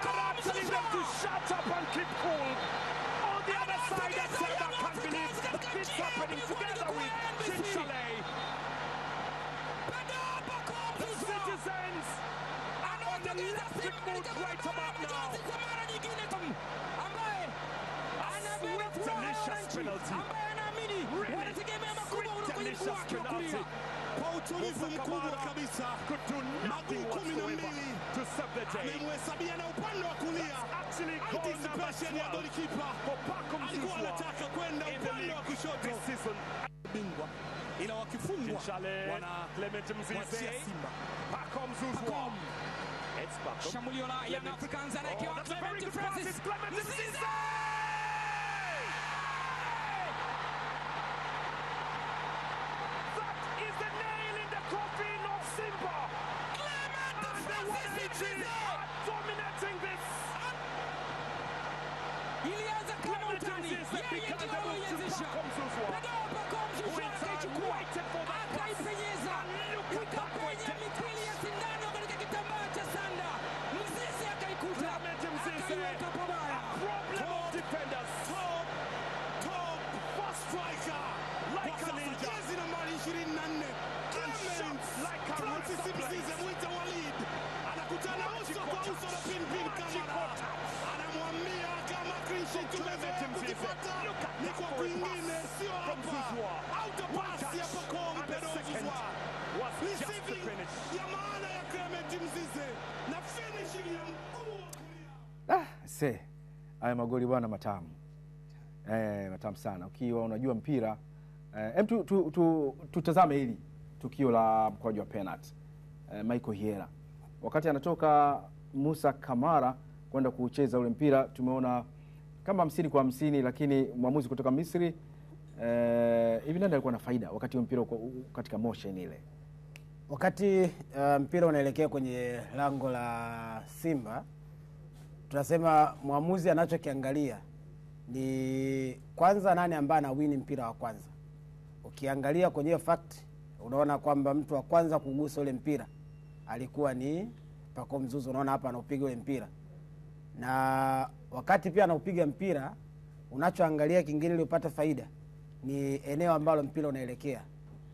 Pacom Zouzoua to shut up and keep cool. On the other side, I can't believe it's happening together with Chinchalay. The citizens are on the electric mood right about now. Sweet, delicious penalty. Really sweet, delicious penalty. Kwa utulivu mkubwa kabisa, maguu 12 amemhesabia na upande wa kulia. Anticipation ya golikipa, alikuwa anataka kwenda upande wa kushoto. Bingwa ila wakifungwa wana Clement Mzize, Pacom Zouzoua. Shambulio la Young Africans anaekewa Clement Francis Mzize. Ilianza kama utani, yeye ndio alianzisha. Pacom Zouzoua akaichukua, akaipenyeza, ikapenya mithili ya sindano katika kitambaa cha sanda. Mzize akaikuta, akaiweka pabaya. Top first striker like a ninja. Jezi nambari 24 Francis Mzize mwita Walid anakutana uso kwa uso na Pinpin Kamara, anamwambia kama clean sheet tumezoea kukipata ni kwa kwingine, sio hapa. Auto pass ya Pacom Zouzoua, receiving ya maana ya Clement Mzize na finishing ya mkuu. Haya magoli bwana matamu. Matamu sana. Ukiwa unajua mpira, tutazame hili tukio la mkwaju wa penalty. Michael Hiera, wakati anatoka Musa Kamara kwenda kucheza ule mpira, tumeona kama 50 kwa 50, lakini mwamuzi kutoka Misri hivi nani alikuwa na faida wakati mpira katika motion ile? Wakati mpira unaelekea kwenye lango la Simba, tunasema mwamuzi anachokiangalia ni kwanza nani ambaye anawini mpira wa kwanza. Ukiangalia kwenye fact unaona kwamba mtu wa kwanza kugusa ule mpira alikuwa ni Pacom Zouzoua. Unaona hapa anaupiga ule mpira, na wakati pia anaupiga mpira unachoangalia kingine ili upate faida ni eneo ambalo mpira unaelekea,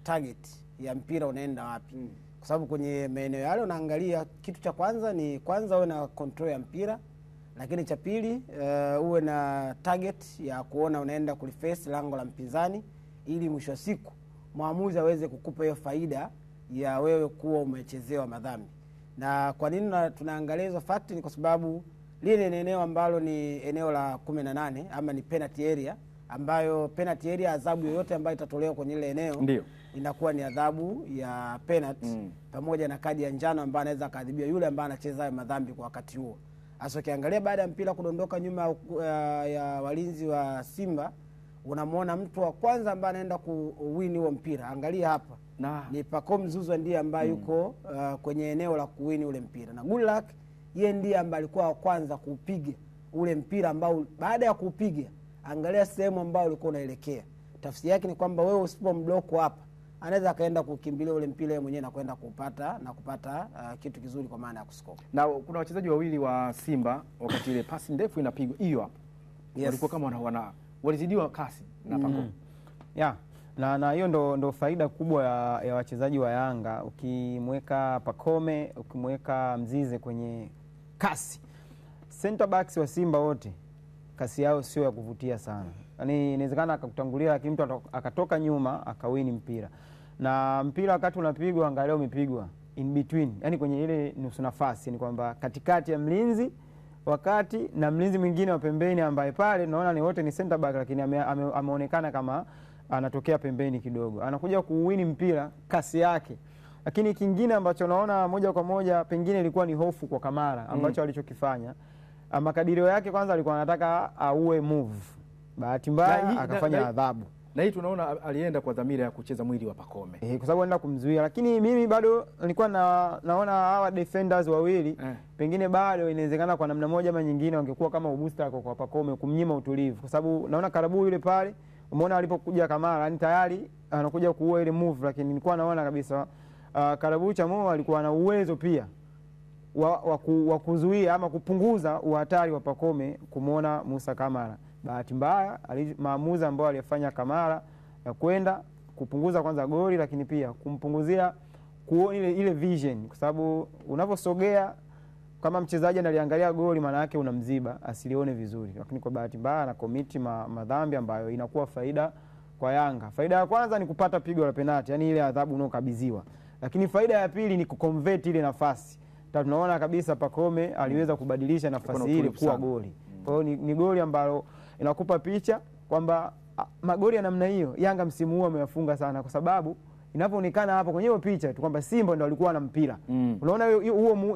target ya mpira unaenda wapi. Kwa sababu kwenye maeneo yale unaangalia kitu cha kwanza ni kwanza uwe na control ya mpira, lakini cha pili uwe na target ya kuona unaenda kuliface lango la mpinzani, ili mwisho wa siku mwamuzi aweze kukupa hiyo faida ya wewe kuwa umechezewa madhambi. Na kwa nini tunaangalia hizo fact? Ni kwa sababu lile ni eneo ambalo ni eneo la 18 ama ni penalty area, ambayo penalty area adhabu yoyote ambayo itatolewa kwenye ile eneo Ndiyo. inakuwa ni adhabu ya penalty pamoja na kadi ya njano ambayo anaweza kadhibiwa yule ambaye anacheza madhambi kwa wakati huo. Hasa ukiangalia baada ya mpira kudondoka nyuma ya walinzi wa Simba, unamwona mtu wa kwanza ambaye anaenda kuwini huo mpira. Angalia hapa. Ni Pacom Zouzoua ndiye ambaye yuko kwenye eneo la kuwini ule mpira. Na good luck yeye ndiye ambaye alikuwa wa kwanza kuupiga ule mpira, ambao baada ya kuupiga angalia sehemu ambayo ulikuwa unaelekea. Tafsiri yake ni kwamba wewe usipomblock hapa, anaweza akaenda kukimbilia ule mpira yeye mwenyewe na kwenda kupata kitu kizuri kwa maana ya kuscore. Na kuna wachezaji wawili wa Simba wakati ile pasi ndefu inapigwa hiyo hapo. Walikuwa kama walizidiwa kasi na Pacom. Na hiyo ndo faida kubwa ya wachezaji wa Yanga. Ukimweka Pacome, ukimweka Mzize kwenye kasi, center backs wa Simba wote kasi yao sio ya kuvutia sana. Yaani inawezekana akakutangulia, lakini mtu akatoka nyuma akawini mpira. Na mpira wakati unapigwa, angalia umepigwa in between, yani kwenye ile nusu nafasi, ni kwamba katikati ya mlinzi wakati na mlinzi mwingine wa pembeni, ambaye pale naona ni wote ni center back, lakini ameonekana kama anatokea pembeni kidogo, anakuja kuwini mpira kasi yake. Lakini kingine ambacho naona moja kwa moja pengine ilikuwa ni hofu kwa Kamara ambacho alichokifanya. Makadirio yake kwanza alikuwa anataka auwe move, bahati mbaya akafanya adhabu. Na hii tunaona alienda kwa dhamira ya kucheza mwili wa Pacome. Kwa sababu anaenda kumzuia, lakini mimi bado nilikuwa naona hawa defenders wawili pengine bado inawezekana kwa namna moja ama nyingine wangekuwa kama ubusta kwa Pacome, kumnyima utulivu. Kwa sababu naona Karabu yule pale, umeona alipokuja Kamara, yani tayari anakuja kuua ile move, lakini nilikuwa naona kabisa Karabu cha Mo alikuwa na uwezo pia wa kuzuia ama kupunguza uhatari wa Pacome kumuona Musa Kamara. Bahati mbaya maamuzi ambayo alifanya Kamara ya kwenda kupunguza kwanza goli, lakini pia kumpunguzia kuona ile vision, kwa sababu unaposogea kama mchezaji analiangalia goli maana yake unamziba asilione vizuri, lakini kwa bahati mbaya na komiti madhambi ambayo inakuwa faida kwa Yanga. Faida ya kwanza ni kupata pigo la penalti, yani ile adhabu unaokabidhiwa, lakini faida ya pili ni kuconvert ile nafasi. Tunaona kabisa Pacome aliweza kubadilisha nafasi ile kuwa goli. Kwa hiyo ni goli ambalo inakupa picha kwamba magoli ya namna hiyo Yanga msimu huu ameyafunga sana, kwa sababu inapoonekana hapo kwenye hiyo picha tu kwamba Simba ndio alikuwa na mpira. Unaona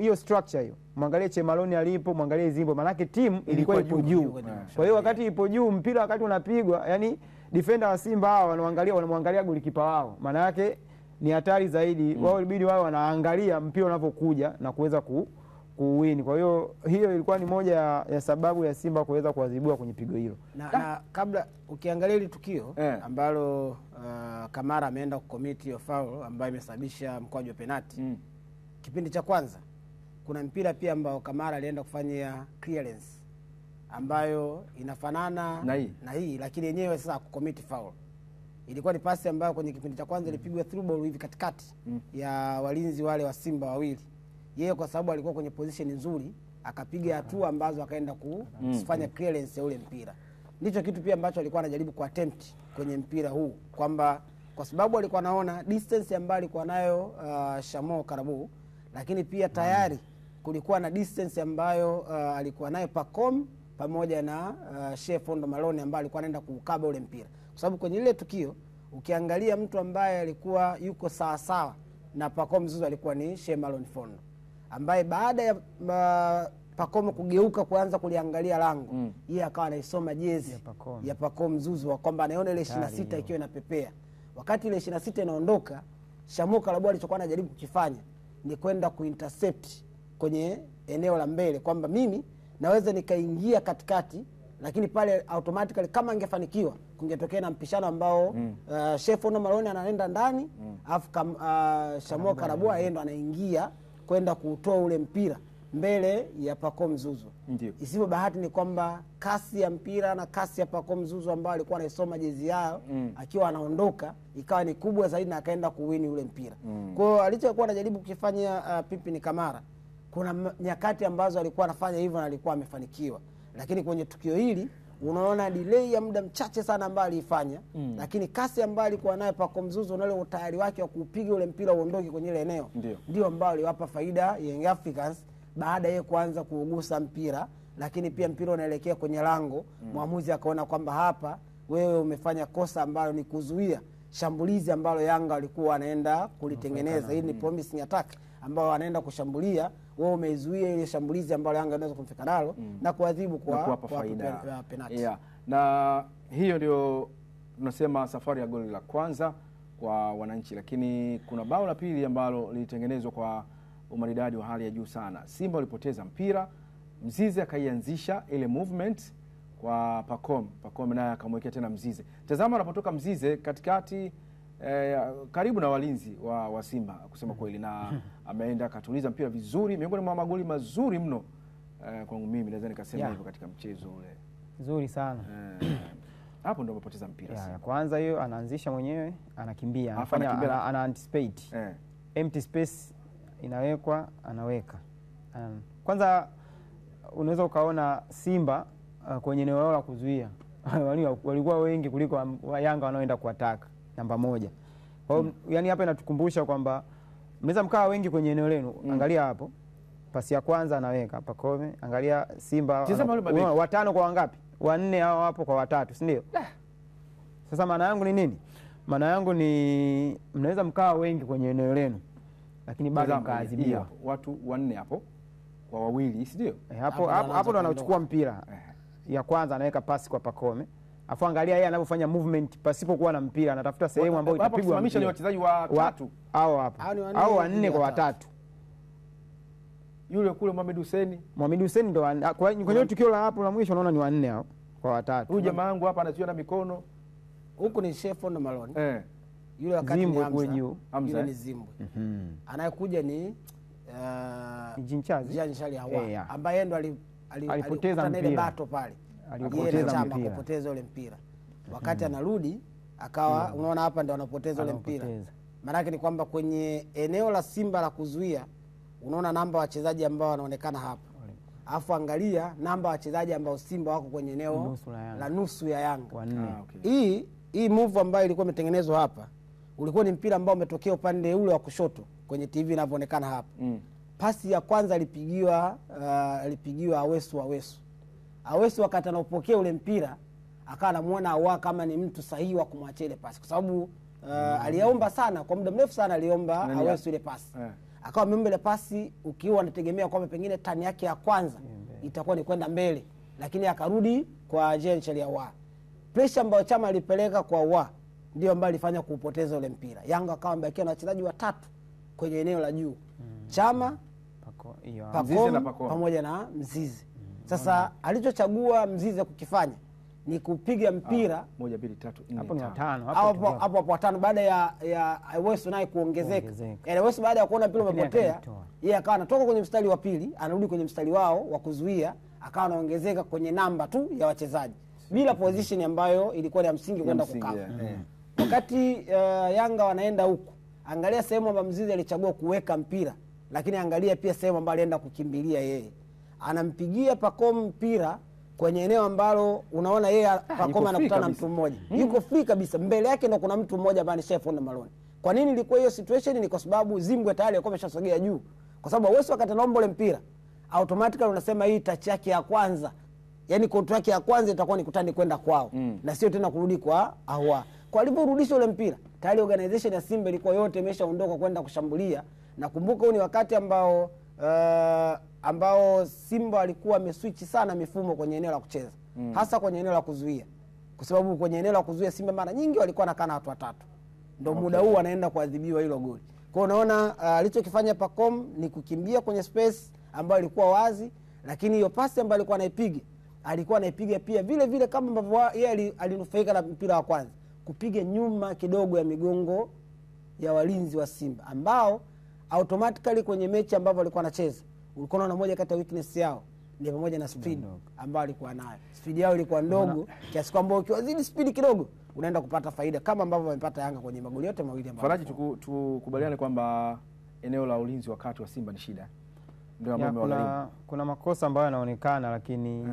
hiyo structure hiyo. Mwangalie Chemaloni alipo, mwangalie Zimbo, maana yake timu ilikuwa ipo juu. Kwa hiyo wakati ipo juu mpira wakati unapigwa, yani defender wa Simba hao wanamwangalia golikipa wao. Maana yake ni hatari zaidi. Wao ilibidi wao wanaangalia mpira unapokuja na kuweza kuwin. Kwa hiyo ilikuwa ni moja ya sababu ya Simba kuweza kuadhibiwa kwenye pigo hilo. Na kabla ukiangalia ile tukio ambalo Kamara ameenda kucommit hiyo foul ambayo imesababisha mkwaju wa penalti. Kipindi cha kwanza kuna mpira pia ambao Kamara alienda kufanya clearance ambayo inafanana na hii lakini yenyewe sasa kucommit foul. Ilikuwa ni pasi ambayo kwenye kipindi cha kwanza ilipigwa through ball hivi katikati ya walinzi wale wa Simba wawili. Yeye kwa sababu alikuwa kwenye position nzuri akapiga hatua ambazo akaenda kufanya clearance ya ule mpira. Ndicho kitu pia ambacho alikuwa anajaribu kuattempt kwenye mpira huu, kwamba kwa sababu alikuwa anaona distance ambayo alikuwa nayo Shamo Karabu, lakini pia tayari kulikuwa na distance ambayo alikuwa nayo Pacome pamoja na Shefondo Malone ambaye alikuwa anaenda kukaba ule mpira. Kwa sababu kwenye ile tukio ukiangalia mtu ambaye alikuwa yuko sawa sawa na Pacome Zuzu alikuwa ni Shemalon Fondo, ambaye baada ya Pacome kugeuka kuanza kuliangalia lango, yeye akawa anaisoma jezi ya Pacome Zuzu kwamba anaona ile 26 ikiwa inapepea. Wakati ile 26 inaondoka, Shamo Karabu alichokuwa anajaribu kukifanya ni kwenda kuintercept kwenye eneo la mbele, kwamba mimi naweza nikaingia katikati, lakini pale automatically kama angefanikiwa kungetokea na mpishano ambao Shefondo Malone anaenda ndani afu Shamo Karabu yeye ndo anaingia kwenda kutoa ule mpira mbele ya Pacome Zuzu. Isipo bahati ni kwamba kasi ya mpira na kasi ya Pacome Zuzu ambao alikuwa anaisoma jezi yao akiwa anaondoka ikawa ni kubwa zaidi na akaenda kuwini ule mpira. Kwa hiyo alichokuwa anajaribu kufanya Pipi ni Kamara, kuna nyakati ambazo alikuwa anafanya hivyo na alikuwa amefanikiwa, lakini kwenye tukio hili unaona delay ya muda mchache sana ambayo alifanya, lakini kasi ambayo alikuwa nayo Pacome Zuzu na ile utayari wake wa kupiga ule mpira uondoke kwenye ile eneo ndio ambao aliwapa faida Young Africans baada ya kuanza kuugusa mpira, lakini pia mpira unaelekea kwenye lango. Mwamuzi akaona kwamba hapa wewe umefanya kosa ambalo ni kuzuia shambulizi ambalo Yanga walikuwa wanaenda kulitengeneza. Hii ni promising attack ambao wanaenda kushambulia, wewe umeizuia ile shambulizi ambalo Yanga inaweza kumfika nalo na kuadhibu kwa faida penalty. Na hiyo ndio tunasema safari ya goli la kwanza kwa wananchi, lakini kuna bao la pili ambalo lilitengenezwa kwa umaridadi wa hali ya juu sana. Simba walipoteza mpira, Mzize akaianzisha ile movement kwa Pacome naye akamwekea tena Mzize. Tazama anapotoka Mzize katikati karibu na walinzi wa Simba kusema kweli, na ameenda akatuliza mpira vizuri, miongoni mwa magoli mazuri mno kwangu mimi naweza nikasema hivyo katika mchezo ule. Nzuri sana. Hapo ndio amepoteza mpira. Kwanza hiyo anaanzisha mwenyewe, anakimbia, ana anticipate. Empty space inawekwa, anaweka. Kwanza unaweza ukaona Simba kwenye eneo lao la kuzuia walikuwa wengi kuliko Yanga wanaoenda kuataka namba moja. Kwa hiyo yani hapa inatukumbusha kwamba mnaweza mkaa wengi kwenye eneo lenu. Angalia hapo. Pasi ya kwanza anaweka Pacome, angalia Simba watano kwa wangapi? Wanne hao hapo kwa watatu, si ndio? Sasa maana yangu ni nini? Maana yangu ni mnaweza mkaa wengi kwenye eneo lenu, lakini bado mkaadhibiwa. Watu wanne hapo kwa wawili, si ndio? Hapo ndo anachukua mpira. Ya kwanza anaweka pasi kwa Pacome. Afu angalia yeye anapofanya movement pasipokuwa na mpira, anatafuta sehemu ambayo itapigwa. Hapo ni wachezaji watatu au hapo. Au wanne kwa watatu. Yule kule Mohamed Hussein ndo kwenye tukio la hapo la mwisho unaona ni wanne hao kwa watatu. Huyu jamaa wangu hapa anaziona mikono. Huku ni Shefondo Malone. Yule wakati ni Hamza. Yule ni Zimbwe. Anayekuja ni Jean Charles Ahoua ambaye ndo alipoteza ile bato pale. Alipoteza mpira. Kupoteza ule mpira. Wakati anarudi akawa unaona hapa ndo anapoteza ule mpira. Maana yake ni kwamba kwenye eneo la Simba la kuzuia unaona namba wachezaji ambao wanaonekana hapa. Alafu angalia namba wachezaji ambao Simba wako kwenye eneo la nusu ya Yanga. Hii move ambayo ilikuwa imetengenezwa hapa ulikuwa ni mpira ambao umetokea upande ule wa kushoto kwenye TV inavyoonekana hapa. Pasi ya kwanza alipigiwa Awesu wakati anapokea ule mpira akawa anamuona Ahoua kama ni mtu sahihi wa kumwachia ile pasi kwa sababu aliomba sana kwa muda mrefu sana aliomba Awesu ile pasi. Akawa ameomba ile pasi ukiwa anategemea kwamba pengine tani yake ya kwanza itakuwa ni kwenda mbele, lakini akarudi kwa Jean Charles Ahoua. Pressure ambayo Chama alipeleka kwa Ahoua ndio ambayo ilifanya kuupoteza ule mpira. Yanga akawa amebakia na wachezaji watatu kwenye eneo la juu. Chama, Pacome pamoja na Mzize. Sasa alichochagua Mzize kukifanya ni kupiga mpira 1 2 3 4 hapo ni 5 hapo 5 baada ya Awesu naye kuongezeka. Awesu baada ya kuona mpira umepotea, yeye akawa anatoka kwenye mstari wa pili, anarudi kwenye mstari wao wa kuzuia, akawa anaongezeka kwenye namba tu ya wachezaji bila position ambayo ilikuwa ya msingi kwenda kukaa. Wakati Yanga wanaenda huko, angalia sehemu ambayo Mzize alichagua kuweka mpira, lakini angalia pia sehemu ambayo alienda kukimbilia yeye. Anampigia Pacome mpira kwenye eneo ambalo unaona yeye Pacome anakutana na mtu mmoja. Yuko free kabisa. Mbele yake ndo kuna mtu mmoja ambaye anafonda maloni. Kwa nini ilikuwa hiyo situation? Ni kwa sababu Zimbwe tayari alikuwa ameshasogea juu. Kwa sababu Awesu wakati anaomba ule mpira, automatically unasema hii touch yake ya kwanza, yani control yake ya kwanza itakuwa ni kutani kwenda kwao na sio tena kurudi kwa Ahoua. Kwa aliporudisha ule mpira, tayari organization ya Simba ilikuwa yote imeshaondoka kwenda kushambulia. Na kumbuka huu ni wakati ambao Simba alikuwa ameswitch sana mifumo kwenye eneo la kucheza. Hasa kwenye eneo la kuzuia. Kwa sababu kwenye eneo la kuzuia Simba mara nyingi walikuwa nakana watu watatu. Ndio muda huu anaenda kuadhibiwa hilo goli. Kwa unaona alichokifanya Pacome ni kukimbia kwenye space ambayo ilikuwa wazi, lakini hiyo pasi ambayo alikuwa anaipiga pia vile vile kama ambavyo yeye alinufaika na mpira wa kwanza, kupiga nyuma kidogo ya migongo ya walinzi wa Simba ambao automatically kwenye mechi ambapo walikuwa wanacheza ulikuwa unaona moja kati ya weakness yao ni pamoja na speed ambayo alikuwa nayo. Speed yao ilikuwa ndogo kiasi kwamba ukiwazidi speed kidogo unaenda kupata faida kama ambavyo wamepata Yanga kwenye magoli yote mawili ambayo. Faraji, tukubaliane kwamba eneo la ulinzi wakati wa Simba ni shida. Ndio ambao kuna makosa ambayo yanaonekana, lakini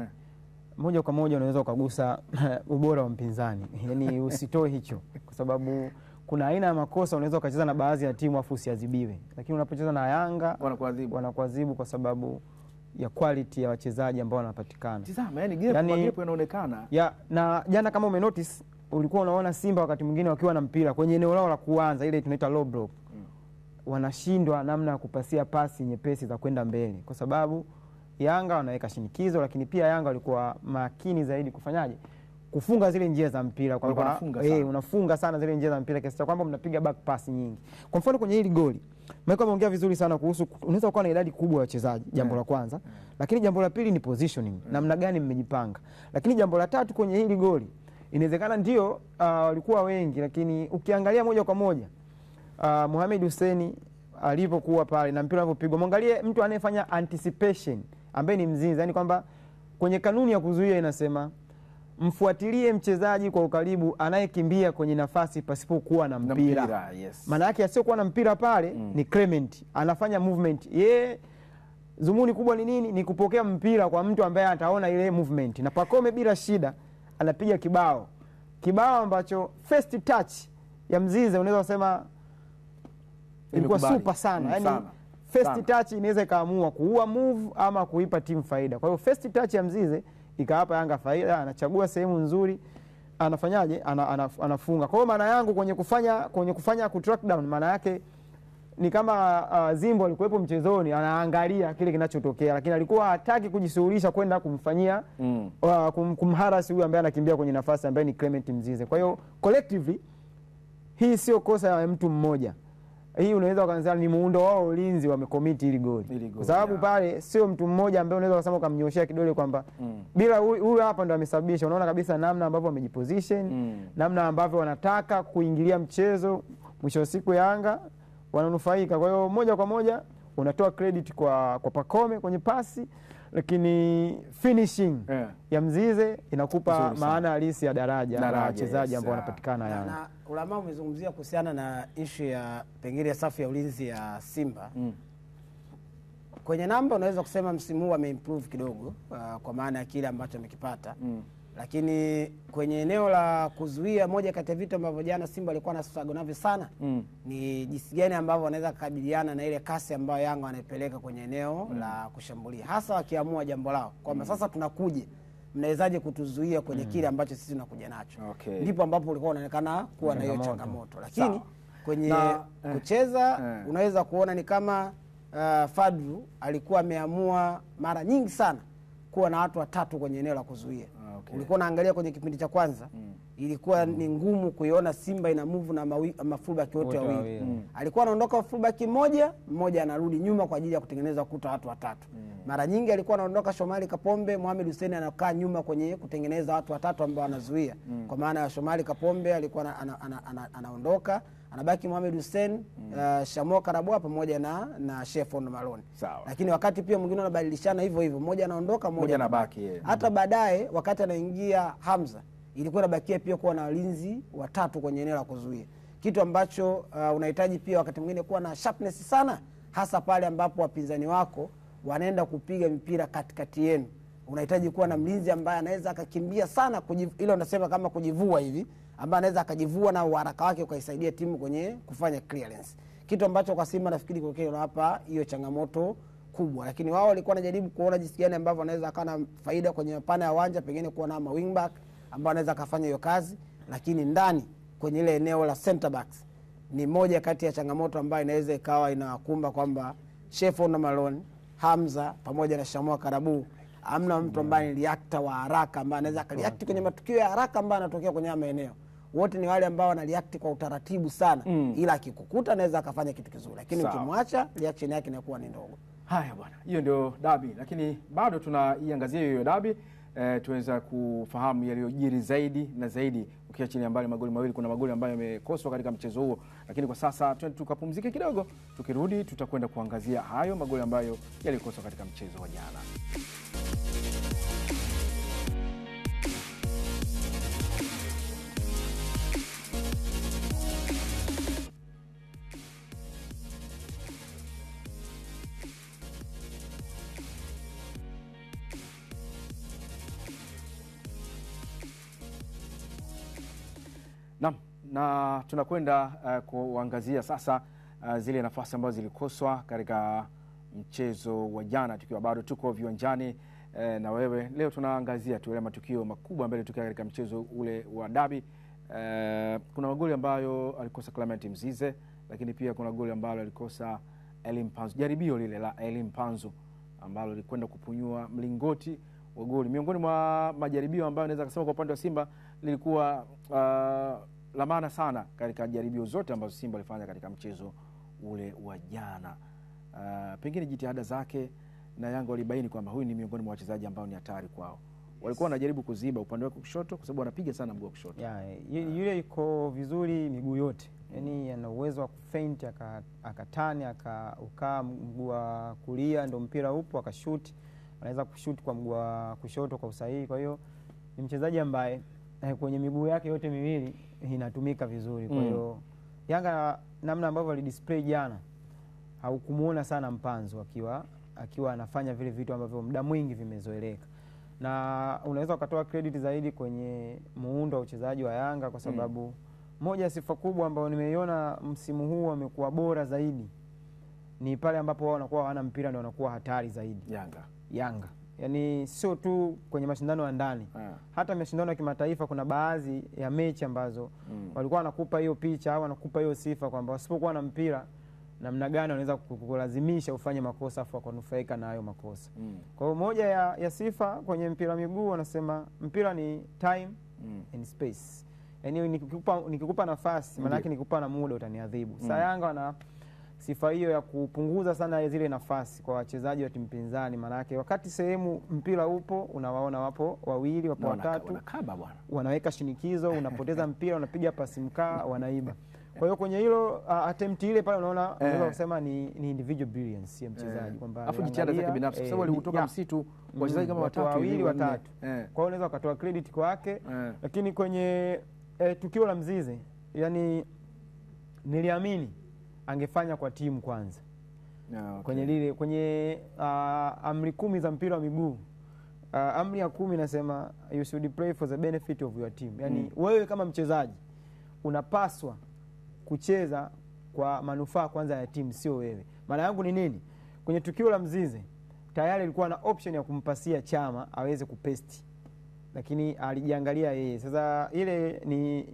moja kwa moja unaweza ukagusa ubora wa mpinzani. Yaani usitoe hicho kwa sababu kuna aina ya makosa unaweza ukacheza na baadhi ya timu afu usiadhibiwe, lakini unapocheza na Yanga wanakuadhibu kwa sababu ya quality ya wachezaji ambao wanapatikana. Tazama, yani gap inaonekana. Na jana kama umenotice ulikuwa unaona Simba wakati mwingine wakiwa na mpira kwenye eneo lao la kuanza, ile tunaita low block. Wanashindwa namna ya kupasia pasi nyepesi za kwenda mbele kwa sababu Yanga wanaweka shinikizo, lakini pia Yanga walikuwa makini zaidi kufanyaje? Kufunga zile njia za mpira kwamba unafunga sana zile njia za mpira kiasi kwamba mnapiga back pass nyingi. Kwa mfano kwenye hili goli, Michael ameongea vizuri sana kuhusu unaweza kuwa na idadi kubwa ya wachezaji, jambo la kwanza. Lakini jambo la pili ni positioning, namna gani mmejipanga. Lakini jambo la tatu kwenye hili goli, inawezekana ndio walikuwa wengi, lakini ukiangalia moja kwa moja Mohamed Hussein alipokuwa pale na mpira unapopigwa, mwangalie mtu anayefanya anticipation ambaye ni Mzize. Yani kwamba kwenye kanuni ya kuzuia inasema mfuatilie mchezaji kwa ukaribu anayekimbia kwenye nafasi pasipokuwa na mpira. Maana yake asiyokuwa na mpira pale ni Clement, anafanya movement. Yeye zumuni kubwa ni nini? Ni kupokea mpira kwa mtu ambaye ataona ile movement. Na Pacome bila shida anapiga kibao ambacho first touch ya Mzize unaweza kusema ilikuwa super sana. Yani first touch inaweza kaamua kuua move ama kuipa timu faida. Kwa hiyo first touch ya Mzize ikawapa Yanga faida, anachagua sehemu nzuri, anafanyaje? Anafunga. Kwa hiyo maana yangu kwenye kufanya ku track down, maana yake ni kama Zimbo alikuwepo mchezoni anaangalia kile kinachotokea, lakini alikuwa hataki kujishughulisha kwenda kumfanyia kumharasi huyu ambaye anakimbia kwenye nafasi ambaye ni Clement Mzize. Kwa hiyo collectively hii sio kosa ya mtu mmoja. Hii unaweza kuanza ni muundo wao ulinzi wamekomiti hili goli. Kwa sababu pale sio mtu mmoja ambaye unaweza kusema ukamnyoshia kidole kwamba bila huyu hapa ndo amesababisha. Unaona kabisa namna ambavyo wamejiposition, namna ambavyo wanataka kuingilia mchezo, mwisho wa siku Yanga wananufaika. Kwa hiyo moja kwa moja unatoa credit kwa Pacome kwenye pasi, lakini finishing ya Mzize inakupa maana halisi ya daraja la wachezaji ambao wanapatikana Yanga. Na Ulama umezungumzia kuhusiana na issue ya pengine safu ya ulinzi ya Simba. Kwenye namba unaweza kusema msimu huu ameimprove kidogo kwa maana ya kile ambacho amekipata. Lakini kwenye eneo la kuzuia, moja kati ya vitu ambavyo jana Simba alikuwa na struggle navyo sana ni jinsi gani ambavyo wanaweza kukabiliana na ile kasi ambayo Yanga wanaipeleka kwenye eneo la kushambulia, hasa wakiamua jambo lao kwamba sasa tunakuja, mnawezaje kutuzuia kwenye kile ambacho sisi tunakuja nacho. Ndipo ambapo ulikuwa unaonekana kuwa na hiyo changamoto. Lakini kwenye kucheza unaweza kuona ni kama Fadlu alikuwa ameamua mara nyingi sana kuwa na watu watatu kwenye eneo la kuzuia. Ulikuwa unaangalia kwenye kipindi cha kwanza ilikuwa ni ngumu kuiona Simba ina move na fullback wote wawili. Alikuwa anaondoka fullback mmoja anarudi nyuma kwa ajili ya kutengeneza kuta watu watatu. Mara nyingi alikuwa anaondoka Shomari Kapombe, Mohamed Hussein anakaa nyuma kwenye kutengeneza watu watatu ambao wanazuia. Kwa maana ya Shomari Kapombe alikuwa anaondoka, anabaki Mohamed Hussein, Shamo Karabua pamoja na Shefon Malone. Lakini wakati pia mwingine anabadilishana hivyo hivyo, mmoja anaondoka mmoja anabaki. Hata baadaye wakati anaingia Hamza ilikuwa inabakia pia kuwa na walinzi watatu kwenye eneo la kuzuia. Kitu ambacho unahitaji pia wakati mwingine kuwa na sharpness sana, hasa pale ambapo wapinzani wako wanaenda kupiga mpira katikati yenu. Unahitaji kuwa na mlinzi ambaye anaweza akakimbia sana, ile unasema kama kujivua hivi, ambaye anaweza akajivua na haraka wake ukaisaidia timu kwenye kufanya clearance. Kitu ambacho kwa Simba nafikiri kwa kweli hapa hiyo changamoto kubwa, lakini wao walikuwa wanajaribu kuona jinsi gani ambavyo wanaweza kana faida kwenye mapana ya uwanja, pengine kuwa na wing back ambao anaweza kufanya hiyo kazi, lakini ndani kwenye ile eneo la center backs ni moja kati ya changamoto ambayo inaweza ikawa inakumba kwamba Shefon na Malone, Hamza pamoja na Shamwa Karabu, amna mtu ambaye ni reactor wa haraka ambaye anaweza react kwenye matukio ya haraka ambayo yanatokea kwenye maeneo. Wote ni wale ambao wana react kwa utaratibu sana, ila akikukuta anaweza akafanya kitu kizuri, lakini ukimwacha reaction yake inakuwa ni ndogo. Haya bwana, hiyo ndio dabi, lakini bado tunaiangazia hiyo dabi. Tuweza kufahamu yaliyojiri zaidi na zaidi. Ukiachilia mbali magoli mawili, kuna magoli ambayo yamekoswa katika mchezo huo, lakini kwa sasa tukapumzike kidogo. Tukirudi tutakwenda kuangazia hayo magoli ambayo yalikoswa katika mchezo wa jana. Na tunakwenda kuangazia sasa zile nafasi ambazo zilikoswa katika mchezo wa jana, tukiwa bado tuko viwanjani na wewe. Leo tunaangazia tu ile matukio makubwa ambayo yalitokea katika mchezo ule wa dabi. Kuna magoli ambayo alikosa Clement Mzize, lakini pia kuna goli ambalo alikosa Elim Panzu. Jaribio lile la Elim Panzu ambalo lilikwenda kupunyua mlingoti wa goli. Miongoni mwa majaribio ambayo naweza kusema kwa upande wa Simba lilikuwa la maana sana katika jaribio zote ambazo Simba alifanya katika mchezo ule wa jana. Pengine jitihada zake na Yanga walibaini kwamba huyu ni miongoni mwa wachezaji ambao ni hatari kwao. Walikuwa wanajaribu kuziba upande wake kushoto kwa sababu anapiga sana mguu wa kushoto. Yule yuko vizuri miguu yote. Yaani ana uwezo wa kufaint akatani akaukaa mguu wa kulia ndio mpira upo akashoot. Anaweza kushoot kwa mguu wa kushoto kwa usahihi. Kwa hiyo ni mchezaji ambaye kwenye miguu yake yote miwili inatumika vizuri. Kwa hiyo Yanga namna ambavyo alidisplay jana haukumuona sana Mpanzu akiwa anafanya vile vitu ambavyo muda mwingi vimezoeleka. Na unaweza ukatoa credit zaidi kwenye muundo wa uchezaji wa Yanga kwa sababu moja ya sifa kubwa ambayo nimeiona msimu huu amekuwa bora zaidi ni pale ambapo wao wanakuwa hawana mpira ndio wanakuwa hatari zaidi. Yanga. Yaani sio tu kwenye mashindano ya ndani. Hata mashindano ya kimataifa kuna baadhi ya mechi ambazo walikuwa wanakupa hiyo picha au wanakupa hiyo sifa kwamba wasipokuwa na mpira namna gani wanaweza kukulazimisha ufanye makosa afu kunufaika na hayo makosa. Kwa hiyo moja ya sifa kwenye mpira miguu wanasema mpira ni time and space. Yaani nikikupa nafasi maana yake nikikupa na muda utaniadhibu. Sasa Yanga wana sifa hiyo ya kupunguza sana zile nafasi kwa wachezaji wa timu pinzani, maana yake wakati sehemu mpira upo unawaona wapo wawili wapo watatu wanaweka shinikizo, unapoteza mpira unapiga pasi mkaa wanaiba. Kwa hiyo kwenye hilo attempt ile pale unaona unaweza kusema ni individual brilliance ya mchezaji kwamba afu jitihada zake binafsi kwa sababu alikutoka msitu wachezaji kama watatu wawili watatu. Kwa hiyo unaweza ukatoa credit kwake, lakini kwenye tukio la Mzize yani niliamini angefanya kwa timu kwanza. Okay. Kwenye amri 10 za mpira wa miguu, amri ya 10 nasema you should play for the benefit of your team. Yani wewe kama mchezaji unapaswa kucheza kwa manufaa kwanza ya timu, sio wewe. Maana yangu ni nini? Kwenye tukio la Mzize tayari ilikuwa na option ya kumpasia Chama aweze kupesti, lakini alijiangalia yeye. Sasa ile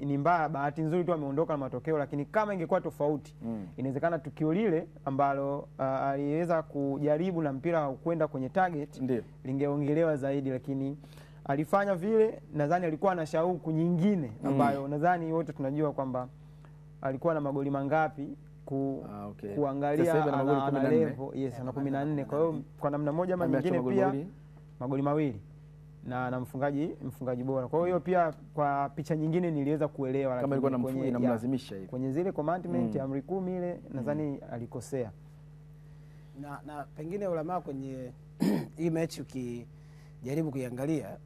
ni mbaya, bahati nzuri tu ameondoka na matokeo, lakini kama ingekuwa tofauti inawezekana tukio lile ambalo aliweza kujaribu na mpira kwenda kwenye target lingeongelewa zaidi, lakini alifanya vile. Nadhani alikuwa na shauku nyingine ambayo nadhani wote tunajua kwamba alikuwa na magoli mangapi kuangalia ana level. Yes, ana 14. Kwa hiyo kwa namna moja ama nyingine pia magoli mawili na mfungaji bora. Kwa hiyo pia kwa picha nyingine niliweza kuelewa, kama ilikuwa inamlazimisha hivi kwenye zile commandment ya amri 10 ile nadhani alikosea. Na pengine ulama kwenye hii mechi ukijaribu kuiangalia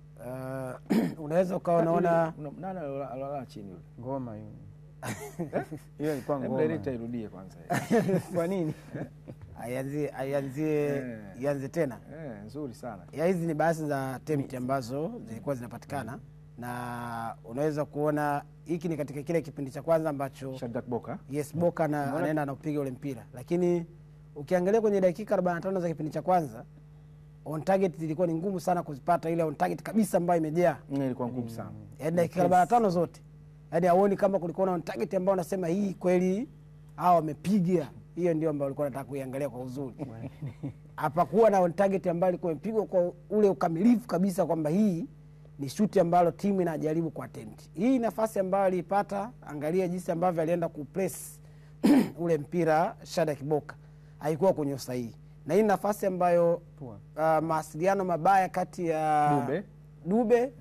unaweza ukawa unaona nani alala chini yule ngoma hiyo. Hiyo ilikuwa ngoma. Direct irudie kwanza. Kwa nini? Ianze tena. Nzuri sana. Hizi ni baadhi za attempt ambazo zilikuwa zinapatikana, na unaweza kuona hiki ni katika kile kipindi cha kwanza ambacho Shadrack Boka. Yes, Boka anaenda anapiga ule mpira. Lakini ukiangalia kwenye dakika 45 za kipindi cha kwanza on target zilikuwa ni ngumu sana kuzipata, ile on target kabisa ambayo imejaa. Ilikuwa ngumu sana. Yaani dakika 45 zote. Yaani haoni kama kulikuwa na on target ambayo unasema hii kweli hao wamepiga. Hiyo ndio ambayo walikuwa wanataka kuiangalia kwa uzuri. Hapakuwa na on target ambayo ilikuwa imepigwa kwa ule ukamilifu kabisa kwamba hii ni shuti ambalo timu inajaribu kwa attempt. Hii nafasi ambayo alipata, angalia jinsi ambavyo alienda kupress ule mpira Shadrack Boka. Haikuwa kwenye usahihi. Na hii nafasi ambayo mawasiliano mabaya kati ya Dube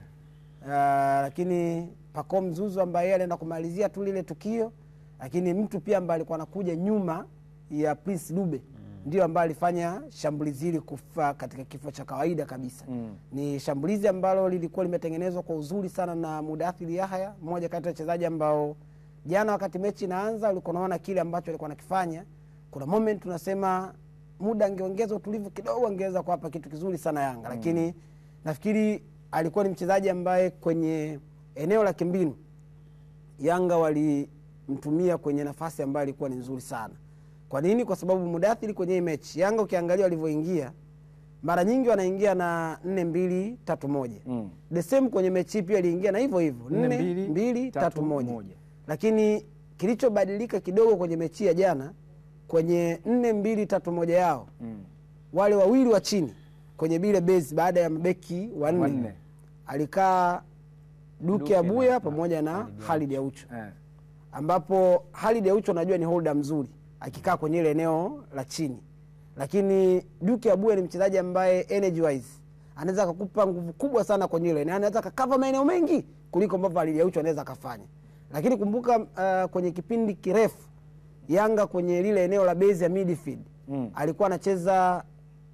lakini Pacome Zouzoua ambaye alienda kumalizia tu lile tukio, lakini mtu pia ambaye alikuwa anakuja nyuma ya Prince Dube ndio ambaye alifanya shambulizi hili kufa katika kifo cha kawaida kabisa. Ni shambulizi ambalo lilikuwa limetengenezwa kwa uzuri sana na Mudathir Yahya, mmoja kati ya wachezaji ambao jana wakati mechi inaanza ulikuwa unaona kile ambacho alikuwa anakifanya. Kuna moment tunasema muda angeongeza utulivu kidogo angeweza kuwapa kitu kizuri sana Yanga, lakini nafikiri alikuwa ni mchezaji ambaye kwenye eneo la kimbinu Yanga walimtumia kwenye nafasi ambayo ilikuwa ni nzuri sana. Kwa nini? Kwa sababu Mudathir kwenye mechi Yanga ukiangalia walivyoingia mara nyingi wanaingia na 4-2-3-1. The same kwenye mechi pia aliingia na hivyo hivyo 4-2-3-1. Lakini kilichobadilika kidogo kwenye mechi ya jana kwenye 4-2-3-1 yao wale wawili wa chini kwenye bile base baada ya mabeki wanne alikaa Duke Abuya pamoja na Khalid Aucho, ambapo Khalid Aucho unajua ni holder mzuri akikaa kwenye ile eneo la chini, lakini Duke Abuya ni mchezaji ambaye energy wise anaweza kukupa nguvu kubwa sana kwenye ile, na anaweza kukava maeneo mengi kuliko ambavyo Khalid Aucho anaweza kufanya. Lakini kumbuka kwenye kipindi kirefu Yanga kwenye lile eneo la base ya midfield alikuwa anacheza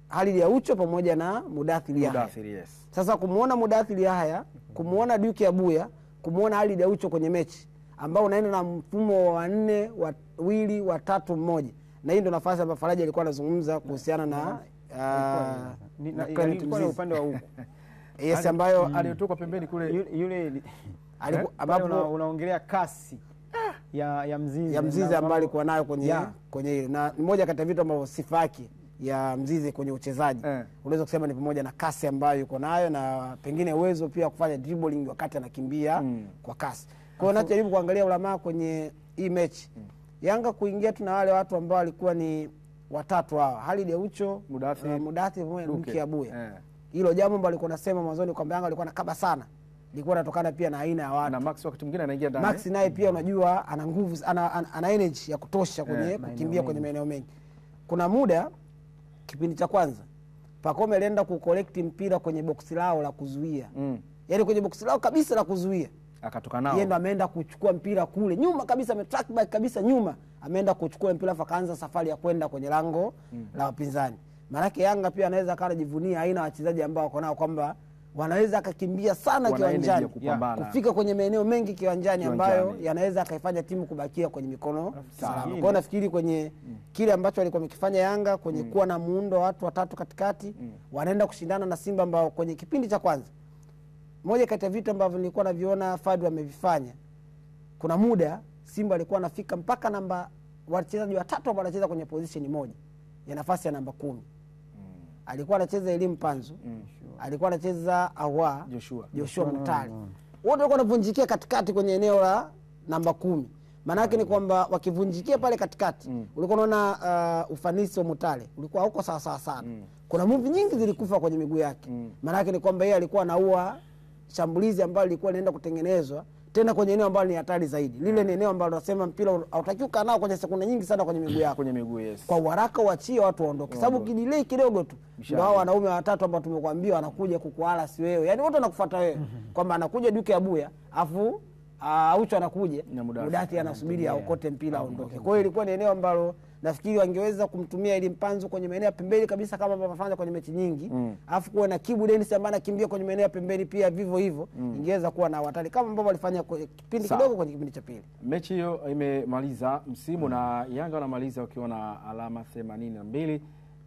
Khalid Aucho pamoja na Mudathir Yahya. Yes. Sasa kumuona Mudathir Yahya, kumuona Duke Abuya, kumuona Khalid Aucho kwenye mechi ambao unaenda na mfumo wa 4-2-3-1. Na hii ndio nafasi ambayo Faraja alikuwa anazungumza kuhusiana na ilikuwa upande wa huko. Yes, ambayo alitoka pembeni kule yule ambapo unaongelea kasi ya Mzize. Ya Mzize ambaye alikuwa nayo kwenye ile. Na mmoja kati ya vitu ambavyo sifa yake ya Mzize kwenye uchezaji unaweza kusema ni pamoja na kasi ambayo yuko nayo na pengine uwezo pia kufanya dribbling wakati anakimbia kwa kasi. Kwa hiyo najaribu kuangalia ulama kwenye hii mechi. Yanga kuingia tu na wale watu ambao walikuwa ni watatu hao, Khalid Aucho, Mudathir pamoja na Duke Abuya. Hilo jambo ambalo alikuwa anasema mwanzoni kwamba Yanga alikuwa anakaba sana ilikuwa inatokana pia na aina ya watu. Na Max wakati mwingine anaingia ndani. Max naye pia unajua ana nguvu, ana energy ya kutosha kwenye kukimbia kwenye maeneo mengi. Kuna muda kipindi cha kwanza Pacome alienda kucollect mpira kwenye box lao la kuzuia. Yaani kwenye box lao kabisa la kuzuia. akatoka nao. Yeye ndo ameenda kuchukua mpira kule nyuma kabisa, ametrack back kabisa nyuma, ameenda kuchukua mpira akaanza safari ya kwenda kwenye lango la wapinzani. Maana Yanga pia anaweza kujivunia aina wachezaji ambao wako nao kwamba wanaweza akakimbia sana kiwanjani, kufika kwenye maeneo mengi kiwanjani ambayo yanaweza akaifanya timu kubakia kwenye mikono salama. Kwa nafikiri kwenye kile ambacho walikuwa wamekifanya Yanga kwenye kuwa na muundo watu watatu katikati, wanaenda kushindana na Simba ambao kwenye kipindi cha kwanza, moja kati ya vitu ambavyo nilikuwa naviona Fadlu amevifanya, kuna muda Simba alikuwa anafika mpaka namba wachezaji watatu ambao wanacheza kwenye position moja ya nafasi ya namba 10. Alikuwa anacheza Elim Panzu, alikuwa anacheza Awa Joshua Mutale. Wote walikuwa wanavunjikia katikati kwenye eneo la namba 10. Maana yake ni kwamba wakivunjikia pale katikati, ulikuwa unaona ufanisi wa Mutale ulikuwa huko sawa sawa sana. Kuna move nyingi zilikufa kwenye miguu yake. Maana yake ni kwamba yeye alikuwa anaua shambulizi ambalo lilikuwa linaenda kutengenezwa tena kwenye eneo ambalo ni hatari zaidi. Lile ni eneo ambalo tunasema mpira hautakiwi kanao kwenye sekunde nyingi sana kwenye miguu yako. Kwenye miguu, yes. Kwa haraka uachie watu waondoke. Sababu kidelay kidogo tu ndio hao wanaume watatu ambao tumekuambia wanakuja kukuala si wewe. Yaani wote wanakufuata wewe. Kwamba anakuja Duke Abuya, afu Aucho anakuja, Mudati anasubiri aokote mpira aondoke. Kwa hiyo ilikuwa ni eneo ambalo nafikiri wangeweza kumtumia ili Mpanzu kwenye maeneo ya pembeni kabisa kama ambavyo wanafanya kwenye mechi nyingi. Alafu kuwa na Kibu Dennis ambaye anakimbia kwenye maeneo ya pembeni pia vivyo hivyo, ingeweza kuwa na hatari kama ambavyo walifanya kipindi kidogo kwenye kipindi cha pili. Mechi hiyo imemaliza msimu na Yanga wanamaliza wakiwa na alama 82,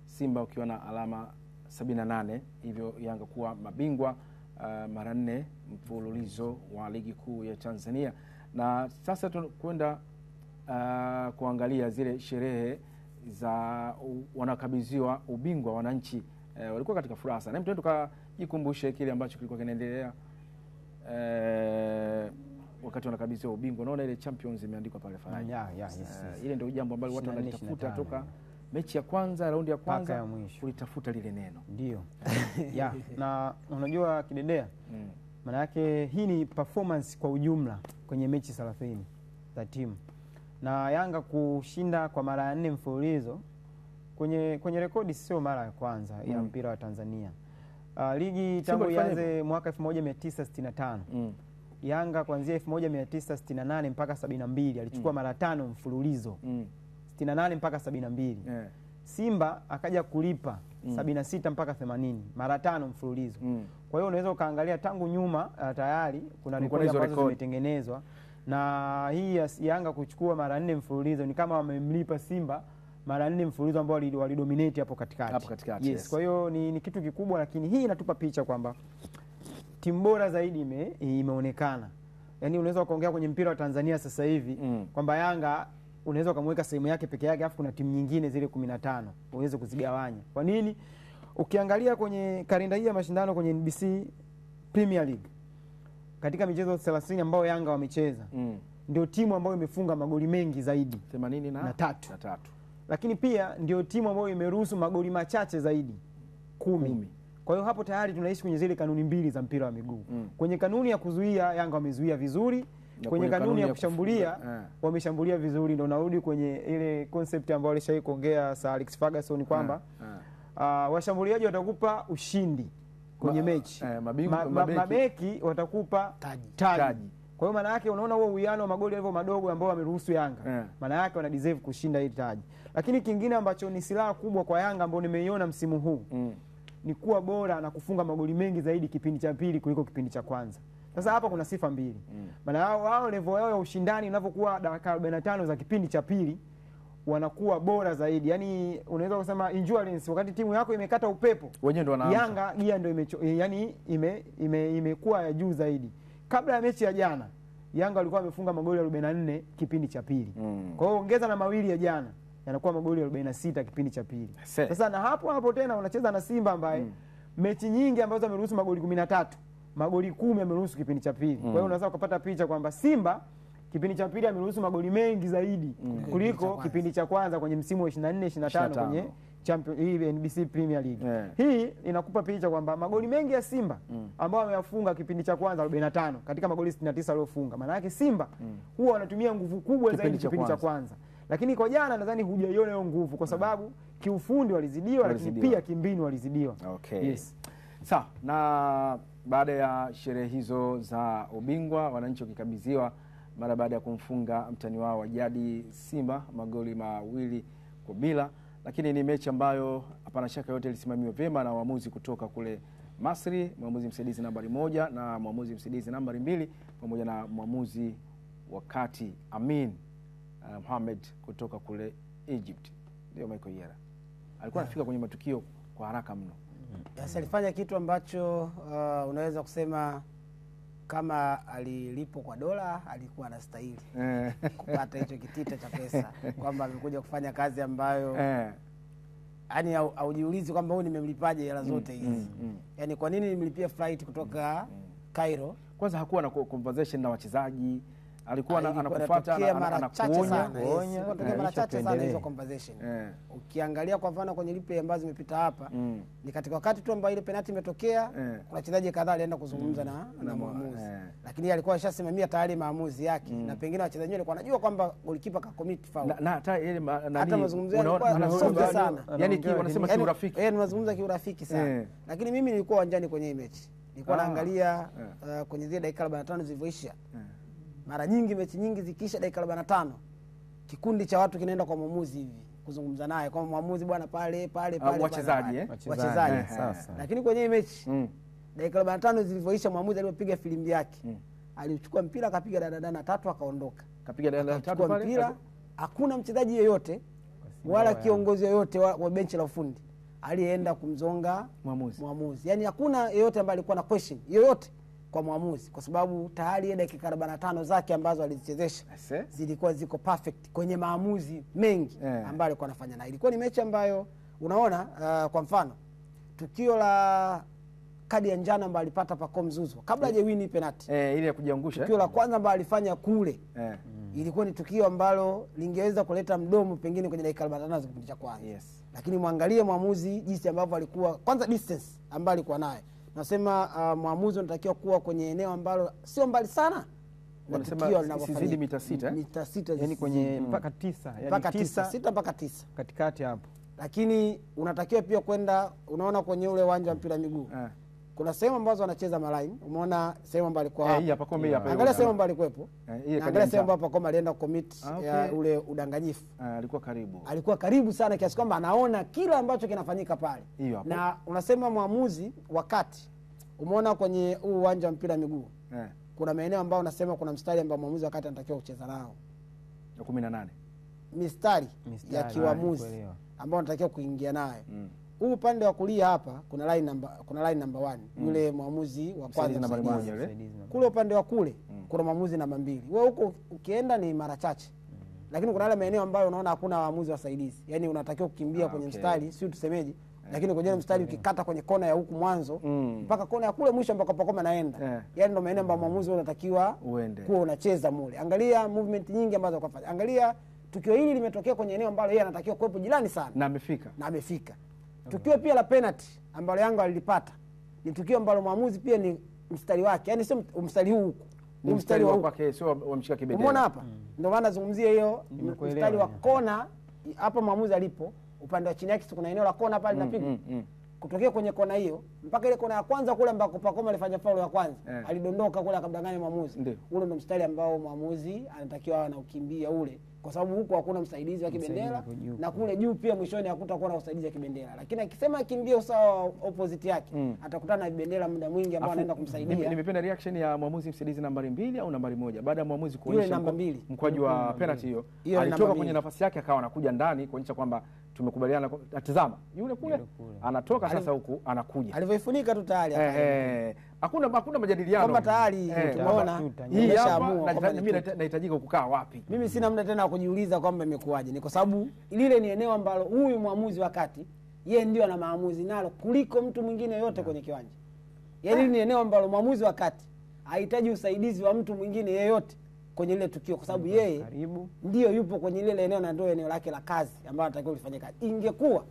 Simba wakiwa na alama 78, hivyo Yanga kuwa mabingwa mara 4 mfululizo wa ligi kuu ya Tanzania. Na sasa tunakwenda kuangalia zile sherehe za wanakabidhiwa ubingwa wananchi. Walikuwa katika furaha sana. Hebu tukajikumbushe kile ambacho kilikuwa kinaendelea wakati wanakabidhiwa ubingwa. Naona ile champions imeandikwa pale Faraji. Ile ndio jambo ambalo watu wanalitafuta toka mechi ya kwanza, raundi ya kwanza, ulitafuta lile neno. Ndio. Na unajua Kidedea, maana yake hii ni performance kwa ujumla kwenye mechi 30 za timu. Na Yanga kushinda kwa mara ya 4 mfululizo kwenye rekodi sio mara ya kwanza ya mpira wa Tanzania. Ligi tangu ianze mwaka 1965. Yanga kuanzia 1968 mpaka 72 alichukua mara 5 mfululizo. 68 mpaka 72. Simba akaja kulipa 76 mpaka 80, mara 5 mfululizo. Kwa hiyo unaweza ukaangalia tangu nyuma tayari kuna rekodi ambazo zimetengenezwa, na hii Yanga kuchukua mara 4 mfululizo ni kama wamemlipa Simba mara 4 mfululizo ambao walidominate hapo katikati. Yes. Kwa hiyo ni kitu kikubwa, lakini hii inatupa picha kwamba timu bora zaidi imeonekana. Yaani unaweza ukaongea kwenye mpira wa Tanzania sasa hivi kwamba Yanga unaweza kumweka sehemu yake peke yake, afu kuna timu nyingine zile 15 uweze kuzigawanya. Kwa nini? Ukiangalia kwenye kalenda hii ya mashindano kwenye NBC Premier League, katika michezo 30 ambayo Yanga wamecheza, ndio timu ambayo imefunga magoli mengi zaidi, 83. Lakini pia ndio timu ambayo imeruhusu magoli machache zaidi, 10. Kwa hiyo hapo tayari tunaishi kwenye zile kanuni mbili za mpira wa miguu. Kwenye kanuni ya kuzuia Yanga wamezuia vizuri, kwenye kanuni ya kushambulia wameshambulia vizuri. Ndio narudi kwenye ile concept ambayo alishawahi kuongea Sir Alex Ferguson kwamba washambuliaji watakupa ushindi kwenye mechi, mabeki watakupa taji. Kwa hiyo maana yake unaona huo uwiano wa magoli hivyo madogo ambao wameruhusu Yanga, maana yake wana deserve kushinda hili taji. Lakini kingine ambacho ni silaha kubwa kwa Yanga ambao nimeiona msimu huu ni kuwa bora na kufunga magoli mengi zaidi kipindi cha pili kuliko kipindi cha kwanza. Sasa hapa kuna sifa mbili. Maana wao level yao ya ushindani inapokuwa dakika 45 za kipindi cha pili wanakuwa bora zaidi. Yaani unaweza kusema endurance, wakati timu yako imekata upepo, wenyewe ndio wanaanza. Yanga gia ndio imekuwa ya juu zaidi. Kabla ya mechi ya jana, Yanga walikuwa wamefunga magoli 44 kipindi cha pili. Kwa hiyo ongeza na mawili ya jana, yanakuwa magoli 46 kipindi cha pili. Sasa na hapo tena unacheza na Simba ambaye mechi nyingi ambazo ameruhusu magoli 13, magoli 10 ameruhusu kipindi cha pili. Kwa hiyo unaweza kupata picha kwamba Simba kipindi cha pili ameruhusu magoli mengi zaidi kuliko kipindi cha kwanza kwenye msimu wa 24-25 kwenye hii NBC Premier League. Hii inakupa picha kwamba magoli mengi ya Simba ambao wameyafunga kipindi cha kwanza 45 katika magoli 69 waliofunga. Maana yake Simba huwa wanatumia nguvu kubwa zaidi kipindi cha kwanza. Lakini kwa jana nadhani hujaiona hiyo nguvu kwa sababu kiufundi walizidiwa, lakini pia kimbinu walizidiwa. Yes. Sawa, na baada ya sherehe hizo za ubingwa, wananchi wakikabidhiwa mara baada ya kumfunga mtani wao wa jadi Simba magoli 2-0, lakini ni mechi ambayo hapana shaka yote ilisimamiwa vyema na waamuzi kutoka kule Masri, mwamuzi msaidizi nambari 1 na mwamuzi msaidizi nambari 2 pamoja na mwamuzi wakati Amin Mohamed kutoka kule Egypt. Ndio Michael Yera alikuwa anafika kwenye matukio kwa haraka mno. Yes, alifanya kitu ambacho unaweza kusema kama alilipo kwa dola alikuwa anastahili kupata hicho kitita cha pesa, kwamba amekuja kufanya kazi ambayo yani haujiulizi kwamba huyu nimemlipaje hela zote hizi. Yani kwa nini nimlipia flight kutoka Cairo? Kwanza hakuwa na conversation na wachezaji, alikuwa anakufuata na anakuonya. Kutokea mara chache sana hizo conversation. Ukiangalia kwa mfano kwenye lipe ambazo zimepita hapa, ni katika wakati tu ambao ile penalty imetokea, kuna wachezaji kadhaa alienda kuzungumza na mwamuzi. Lakini alikuwa ashasimamia tayari maamuzi yake, na pengine wachezaji walikuwa wanajua kwamba goalkeeper ka commit foul. Na hata ile hata mazungumzo yalikuwa sana. Yani wanasema kiurafiki. Mazungumzo ya kiurafiki sana. Lakini mimi nilikuwa uwanjani kwenye mechi. Nilikuwa naangalia kwenye zile dakika 45 zilivyoisha. Mara nyingi mechi nyingi zikiisha dakika 45 kikundi cha watu kinaenda kwa mwamuzi hivi kuzungumza naye kwa mwamuzi, bwana pale wachezaji sasa. Lakini kwenye mechi dakika 45 zilivyoisha, mwamuzi alipopiga filimbi yake alichukua mpira akapiga dadadana 3 akaondoka. Kapiga dadadana 3 pale mpira, hakuna mchezaji yeyote wala kiongozi yoyote wa benchi la ufundi aliyeenda kumzonga mwamuzi. Yani hakuna yeyote ambaye alikuwa na question yoyote kwa mwamuzi, kwa sababu tayari ile dakika 45 zake ambazo alizichezesha zilikuwa ziko perfect kwenye maamuzi mengi ambayo alikuwa anafanya. Na ilikuwa ni mechi ambayo unaona kwa mfano tukio la kadi ya njano ambayo alipata Pacome Zouzoua kabla hajawini penalty ile ya kujiangusha, tukio la kwanza ambayo alifanya kule ilikuwa ni tukio ambalo lingeweza kuleta mdomo pengine kwenye dakika 45 za kipindi cha kwanza. Lakini muangalie mwamuzi jinsi ambavyo alikuwa, kwanza distance ambayo alikuwa nayo. Nasema mwamuzi anatakiwa kuwa kwenye eneo ambalo sio mbali sana. Wanasema sizidi mita 6 mita 6, yani kwenye mpaka 9, yani mpaka 6 mpaka 9 katikati hapo. Lakini unatakiwa pia kwenda, unaona kwenye ule uwanja wa mpira miguu kuna sehemu ambazo wanacheza malaini. Umeona sehemu ambayo alikuwa hapa hapa Pacome hapa, angalia sehemu ambayo alikuwepo, angalia sehemu ambayo Pacome alienda commit ule udanganyifu. Alikuwa karibu sana kiasi kwamba anaona kila ambacho kinafanyika pale. Na unasema mwamuzi wakati umeona kwenye huu uwanja wa mpira miguu kuna maeneo ambayo unasema kuna mstari ambao mwamuzi wakati anatakiwa kucheza nao ya 18 mistari ya kiwamuzi ambao anatakiwa kuingia nayo. Huu upande wa kulia hapa kuna line number 1 yule mwamuzi wa kwanza namba 1 yule. Kule upande wa kule kuna mwamuzi namba 2. Wewe huko ukienda ni mara chache. Lakini kuna wale maeneo ambayo unaona hakuna waamuzi wasaidizi. Yaani unatakiwa kukimbia kwenye mstari, sio tusemeje. Lakini kwenye mstari ukikata kwenye kona ya huku mwanzo mpaka kona ya kule mwisho mpaka Pacome anaenda. Yaani ndio maeneo ambayo mwamuzi unatakiwa kuwa unacheza mule. Angalia movement nyingi ambazo kafanya. Angalia tukio hili limetokea kwenye eneo ambalo yeye anatakiwa kuwepo jirani sana. Na amefika. Tukio pia la penalty ambalo Yanga alilipata ni tukio ambalo mwamuzi pia ni mstari wake, yani sio mstari huu huko, ni mstari wa kwake, sio wamshika kibendera. Umeona hapa? Ndio maana nazungumzia hiyo mstari wa kona hapa mwamuzi alipo, upande wa chini yake kuna eneo la kona pale linapigwa. Kutokea kwenye kona hiyo mpaka ile kona ya kwanza kule ambako Pacome alifanya faulu ya kwanza, alidondoka kule akamdanganya mwamuzi. Ule ndio mstari ambao mwamuzi anatakiwa anaukimbia ule, kwa sababu huko hakuna msaidizi wa kibendera na kule juu pia mwishoni hakutakuwa na usaidizi wa kibendera. Lakini akisema akimbia usawa opposite yake atakutana na bendera muda mwingi ambao anaenda kumsaidia. Nimependa reaction ya mwamuzi msaidizi nambari 2 au nambari 1 baada ya mwamuzi kuonyesha mkwaju wa penalty hiyo. Alitoka kwenye nafasi yake akawa anakuja ndani kuonyesha kwamba tumekubaliana. Tazama yule kule anatoka sasa huku anakuja. Alivyoifunika tu tayari. Hakuna majadiliano. Kama tayari tumeona hii hapa mimi nahitajika kukaa wapi? Mimi sina muda tena kujiuliza kwamba imekuaje. Ni kwa sababu lile ni eneo ambalo huyu mwamuzi wakati yeye ndio ana maamuzi nalo kuliko mtu mwingine yote kwenye kiwanja. Yaani ni eneo ambalo mwamuzi wakati hahitaji usaidizi wa mtu mwingine yeyote kwenye ile tukio, kwa sababu yeye ndio yupo kwenye ile eneo na ndio eneo lake la kazi ambalo anatakiwa lifanye kazi. Ingekuwa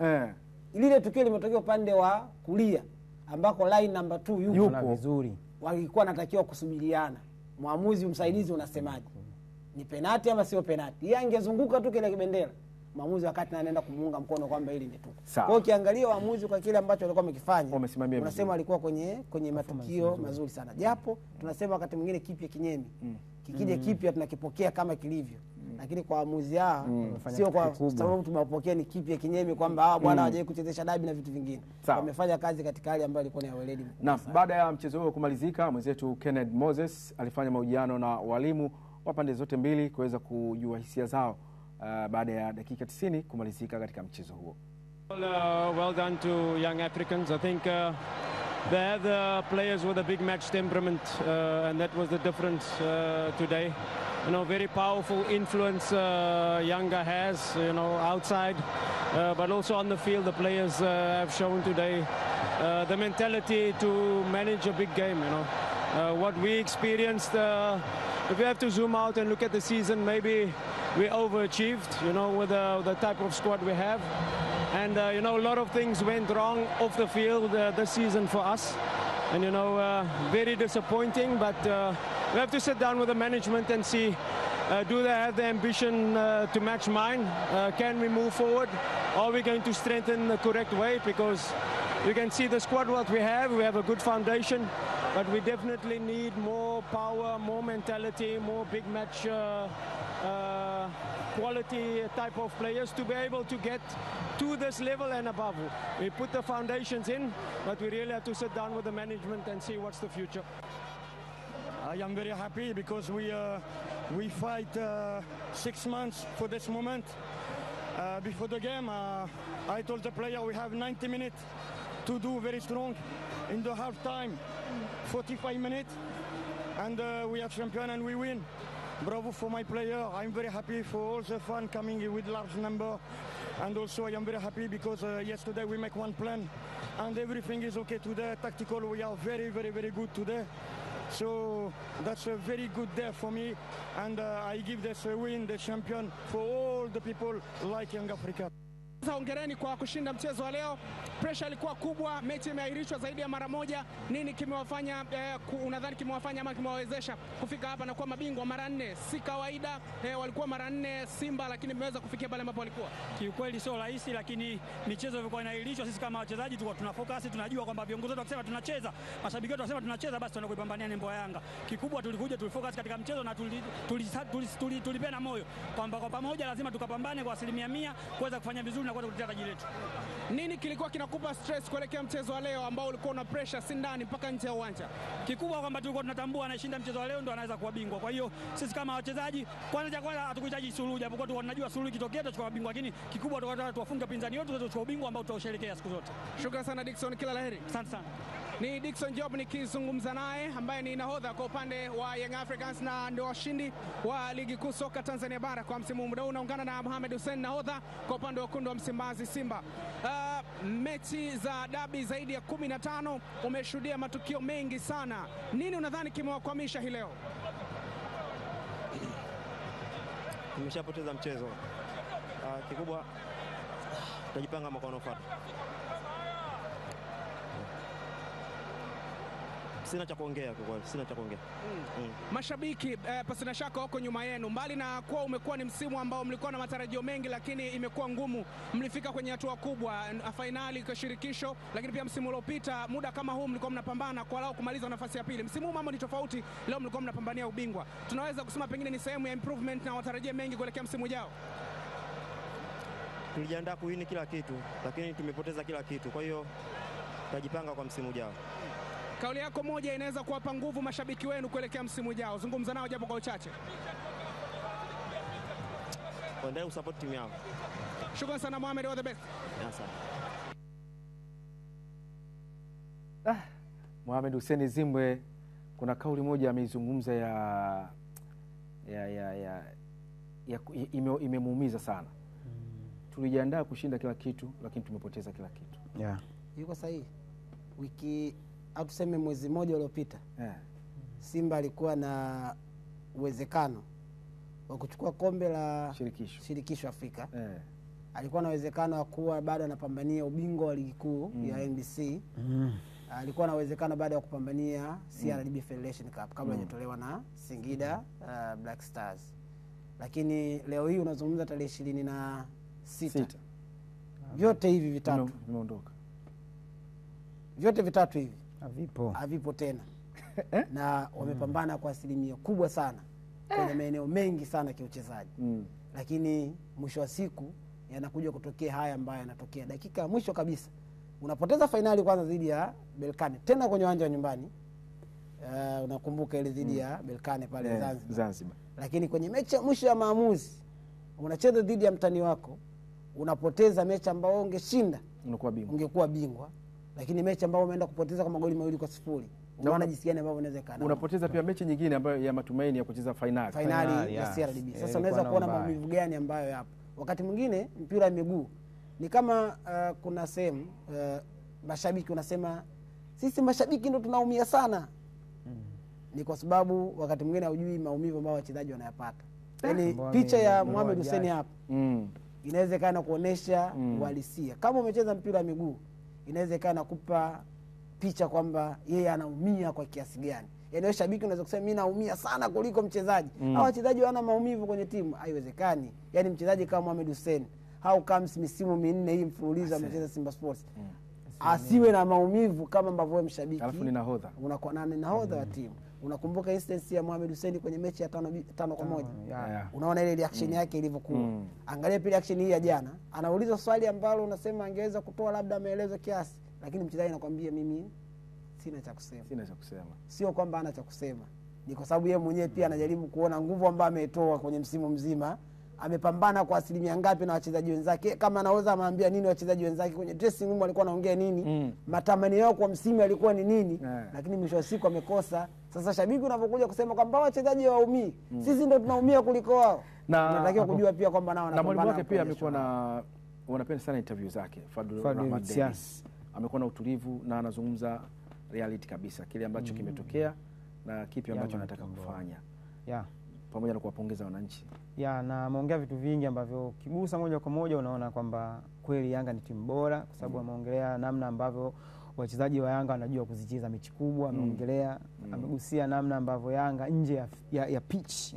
lile tukio limetokea upande wa kulia ambako line number 2 yupo vizuri, walikuwa natakiwa kusubiriana mwamuzi msaidizi unasemaje, ni penalti ama sio penalti. Yeye angezunguka tu kile kibendera maamuzi wakati anaenda kumuunga mkono kwamba hili ni tuko. Kwa hiyo ukiangalia waamuzi kwa kile ambacho walikuwa wamekifanya, unasema alikuwa kwenye matukio mazuri sana. Japo tunasema wakati mwingine kipya kinyemi. Kikija kipya tunakipokea kama kilivyo. Lakini kwa waamuzi hao sio kwa sababu tumewapokea ni kipya kinyemi kwamba bwana hawajawahi kuchezesha dabi na vitu vingine. Wamefanya kazi katika hali ambayo ilikuwa ni ya weledi mkubwa. Na baada ya mchezo huo kumalizika, mwenzetu Kenneth Moses alifanya mahojiano na walimu wa pande zote mbili kuweza kujua hisia zao baada ya dakika 90 kumalizika katika mchezo huo. Well done to young Africans. I think they have the players with a big match temperament, and that was the difference today. You know, very powerful influence Yanga has, you know, outside, but also on the field. The players have shown today the mentality to manage a big game. You know, what we experienced. If we have to zoom out and look at the season, maybe we overachieved. You know, with the type of squad we have. And, you know, a lot of things went wrong off the field this season for us. And, you know, very disappointing. But we have to sit down with the management and see, do they have the ambition to match mine? Can we move forward? Are we going to strengthen the correct way? Because you can see the squad what we have. We have a good foundation. But we definitely need more power, more mentality, more big match quality type of players to be able to get to this level and above. We put the foundations in, but we really have to sit down with the management and see what's the future. I am very happy because we fight 6 months for this moment. Before the game, I told the player we have 90 minutes to do very strong. In the half time, 45 minutes, and we are champion and we win. Bravo for my player. I'm very happy for all the fans coming with large number, and also I am very happy because yesterday we make one plan and everything is okay today. Tactical, we are very, very, very good today. So that's a very good day for me, and I give this a win, the champion, for all the people like Young Africa. Hongereni kwa kushinda mchezo wa leo. Pressure ilikuwa kubwa, mechi imeahirishwa zaidi ya mara moja. Nini kimewafanya unadhani kimewafanya ama kimewawezesha kufika hapa na kuwa mabingwa mara 4? Si kawaida, walikuwa mara 4 Simba, lakini mmeweza kufikia pale ambapo walikuwa. Kiukweli sio rahisi, lakini michezo ilikuwa inaahirishwa. Sisi kama wachezaji tulikuwa tuna focus, tunajua kwamba viongozi wetu wakisema tunacheza, mashabiki wetu wakisema tunacheza, basi tunaenda kuipambania nembo ya Yanga. Kikubwa tulikuja tulifocus katika mchezo na tulipena moyo kwamba kwa pamoja lazima tukapambane kwa 100% kuweza kufanya vizuri na kuweza kutetea taji letu. Nini kilikuwa kinakupa stress kuelekea mchezo wa leo ambao ulikuwa una pressure si ndani mpaka nje ya uwanja? Kikubwa kwamba tulikuwa tunatambua anashinda mchezo wa leo ndo anaweza kuwa bingwa. Kwa hiyo sisi kama wachezaji kwanza hatukuhitaji suluhu, japokuwa tulikuwa tunajua suluhu ikitokea tutachukua bingwa, lakini kikubwa tulikuwa tuwafunge pinzani wetu tuweze kuchukua ubingwa ambao tutausherehekea siku zote. Shukrani sana Dickson, kila laheri. Asante sana. Ni Dickson Job nikizungumza naye ambaye ni nahodha kwa upande wa Young Africans na ndio washindi wa ligi kuu soka Tanzania bara kwa msimu huu. Unaungana na Mohamed Hussein nahodha kwa upande wa kundi wa Msimbazi Simba. Mechi za dabi zaidi ya 15, umeshuhudia matukio mengi sana. Nini unadhani kimewakwamisha hii leo? Tumeshapoteza mchezo. Kikubwa tutajipanga mwaka unaofuata. Sina cha kuongea kwa kweli, sina cha kuongea. Mashabiki pasina shaka wako nyuma yenu. Mbali na kuwa umekuwa ni msimu ambao mlikuwa na matarajio mengi, lakini imekuwa ngumu. Mlifika kwenye hatua kubwa, finali kwa shirikisho, lakini pia msimu uliopita muda kama huu mlikuwa mnapambana kwa lao kumaliza nafasi ya pili. Msimu huu mambo ni tofauti, leo mlikuwa mnapambania ubingwa. Tunaweza kusema pengine ni sehemu ya improvement na watarajie mengi kuelekea msimu ujao. Tulijiandaa kuwini kila kitu, lakini tumepoteza kila kitu. Kwa hiyo tutajipanga kwa msimu ujao. Kauli yako moja inaweza kuwapa nguvu mashabiki wenu kuelekea msimu ujao. Zungumza nao japo kwa uchache. Waendelee kusupport timu yao. Shukrani sana Mohamed, all the best. Asante. Mohamed Hussein Zimbwe, kuna kauli moja ameizungumza imemuumiza sana. Tulijiandaa kushinda kila kitu, lakini tumepoteza kila kitu. Yuko sahihi. Wiki au tuseme mwezi mmoja uliopita, Simba alikuwa na uwezekano wa kuchukua kombe la shirikisho Afrika. Alikuwa na uwezekano wa kuwa bado anapambania ubingwa wa ligi kuu ya NBC. Alikuwa na uwezekano baada ya kupambania CRDB Federation Cup kabla hajatolewa na Singida Black Stars. Lakini leo hii unazungumza tarehe 6. Vyote hivi vitatu vimeondoka. Vyote vitatu hivi havipo tena. Na wamepambana kwa asilimia kubwa sana kwenye maeneo mengi sana kiuchezaji. Lakini mwisho wa siku yanakuja kutokea haya ambayo yanatokea dakika ya mwisho kabisa. Unapoteza fainali kwanza dhidi ya Berkane tena kwenye uwanja wa nyumbani. Unakumbuka ile dhidi ya Berkane pale Zanzibar. Lakini kwenye mechi ya mwisho ya maamuzi unacheza dhidi ya mtani wako, unapoteza mechi ambayo ungeshinda, ungekuwa bingwa. Lakini mechi ambayo umeenda kupoteza kwa magoli 2-0. Unaona jinsi gani ambavyo unaweza kana. Unapoteza pia mechi nyingine ambayo ya matumaini ya kucheza finali ya CRDB. Sasa unaweza kuona maumivu gani ambayo yapo. Wakati mwingine mpira wa miguu ni kama kuna sehemu mashabiki unasema sisi mashabiki ndio tunaumia sana. Ni kwa sababu wakati mwingine hujui maumivu ambayo wachezaji wanayapata. Yaani picha ya Mohamed Hussein hapa inawezekana kuonesha uhalisia. Kama umecheza mpira wa miguu inawezekana kupa picha kwamba yeye anaumia kwa kiasi gani. Yaani shabiki unaweza kusema mimi naumia sana kuliko mchezaji. Hao wachezaji wana maumivu kwenye timu, haiwezekani. Yaani mchezaji kama Mohamed Hussein how comes misimu 4 hii mfululizo amecheza Simba Sports asiwe na maumivu kama ambavyo mshabiki. Alafu ni nahodha. Unakuwa nani nahodha wa timu. Unakumbuka instance ya Mohamed Hussein kwenye mechi ya 5-1. Unaona ile reaction yake ilivyokuwa. Angalia pia reaction hii ya jana. Anauliza swali ambalo unasema angeweza kutoa labda maelezo kiasi, lakini mchezaji anakuambia mimi sina cha kusema. Sio kwamba ana cha kusema. Ni kwa sababu yeye mwenyewe pia anajaribu kuona nguvu ambayo ametoa kwenye msimu mzima. Amepambana kwa asilimia ngapi na wachezaji wenzake. Kama anaweza amwambia nini wachezaji wenzake kwenye dressing room walikuwa wanaongea nini, matamanio yao kwa msimu yalikuwa ni nini, lakini mwisho wa siku amekosa. Sasa shabiki unapokuja kusema kwamba wachezaji hawaumii, sisi ndio tunaumia kuliko wao. Tunatakiwa kujua pia kwamba nao na mwalimu wake pia amekuwa na wanapenda sana interview zake. Fadlu Rahman Davis amekuwa na utulivu na anazungumza reality kabisa kile ambacho kimetokea na kipi ambacho anataka kufanya. Pamoja na kuwapongeza wananchi. Na ameongea vitu vingi ambavyo kigusa moja kwa moja unaona kwamba kweli Yanga ni timu bora kwa sababu ameongelea namna ambavyo wachezaji wa Yanga wanajua kuzicheza mechi kubwa. Ameongelea amegusia namna ambavyo Yanga nje ya pitch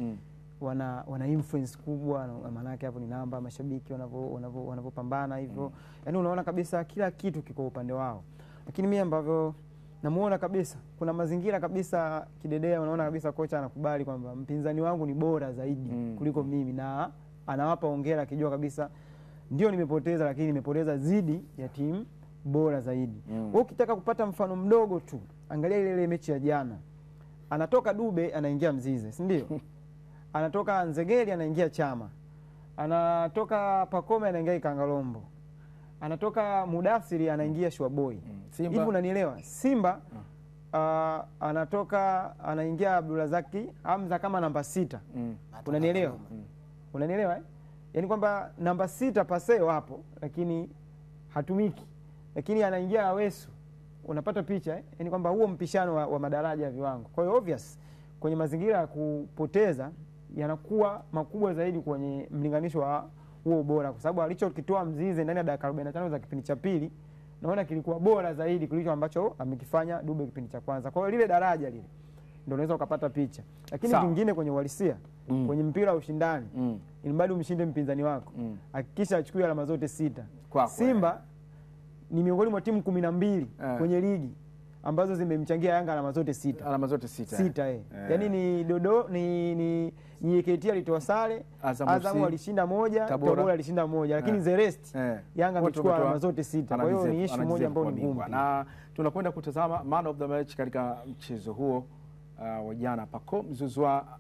wana influence kubwa, maana yake hapo ni namba mashabiki wanapopambana hivyo. Yaani unaona kabisa kila kitu kiko upande wao. Lakini mimi ambavyo namuona kabisa kuna mazingira kabisa kidedea, unaona kabisa kocha anakubali kwamba mpinzani wangu ni bora zaidi kuliko mimi, na anawapa hongera akijua kabisa ndio nimepoteza, lakini nimepoteza zidi ya timu bora zaidi. Wewe ukitaka kupata mfano mdogo tu, angalia ile mechi ya jana. Anatoka Dube anaingia Mzize, si ndio? Anatoka Nzegeli anaingia Chama. Anatoka Pakome anaingia Ikangalombo. Anatoka Mudathiri anaingia Shuaboy. Hivi unanielewa? Simba anatoka anaingia Abdulrazaki Hamza kama namba 6. Unanielewa? Unanielewa eh? Yaani kwamba namba 6 Paseo hapo lakini hatumiki. Lakini anaingia Awesu. Unapata picha eh? Yaani kwamba huo mpishano wa madaraja ya viwango. Kwa hiyo obvious kwenye mazingira ya kupoteza yanakuwa makubwa zaidi kwenye mlinganisho wa huo bora, kwa sababu alichokitoa Mzize ndani ya dakika 45 za kipindi cha pili naona kilikuwa bora zaidi kuliko ambacho amekifanya Dube kipindi cha kwanza. Kwa hiyo lile daraja lile ndio unaweza ukapata picha. Lakini kingine kwenye uhalisia, kwenye mpira wa ushindani, ilibadi umshinde mpinzani wako. Hakikisha achukue alama zote 6. Simba ni miongoni mwa timu 12 kwenye ligi ambazo zimemchangia Yanga alama zote 6. Alama zote 6. Yaani ni Dodo ni JKT alitoa sare, Azam alishinda 1, Tabora alishinda 1, lakini the rest Yanga amechukua alama zote 6. Kwa hiyo ni issue moja ambayo ni ngumu. Na tunakwenda kutazama man of the match katika mchezo huo wa jana. Pacome Zouzoua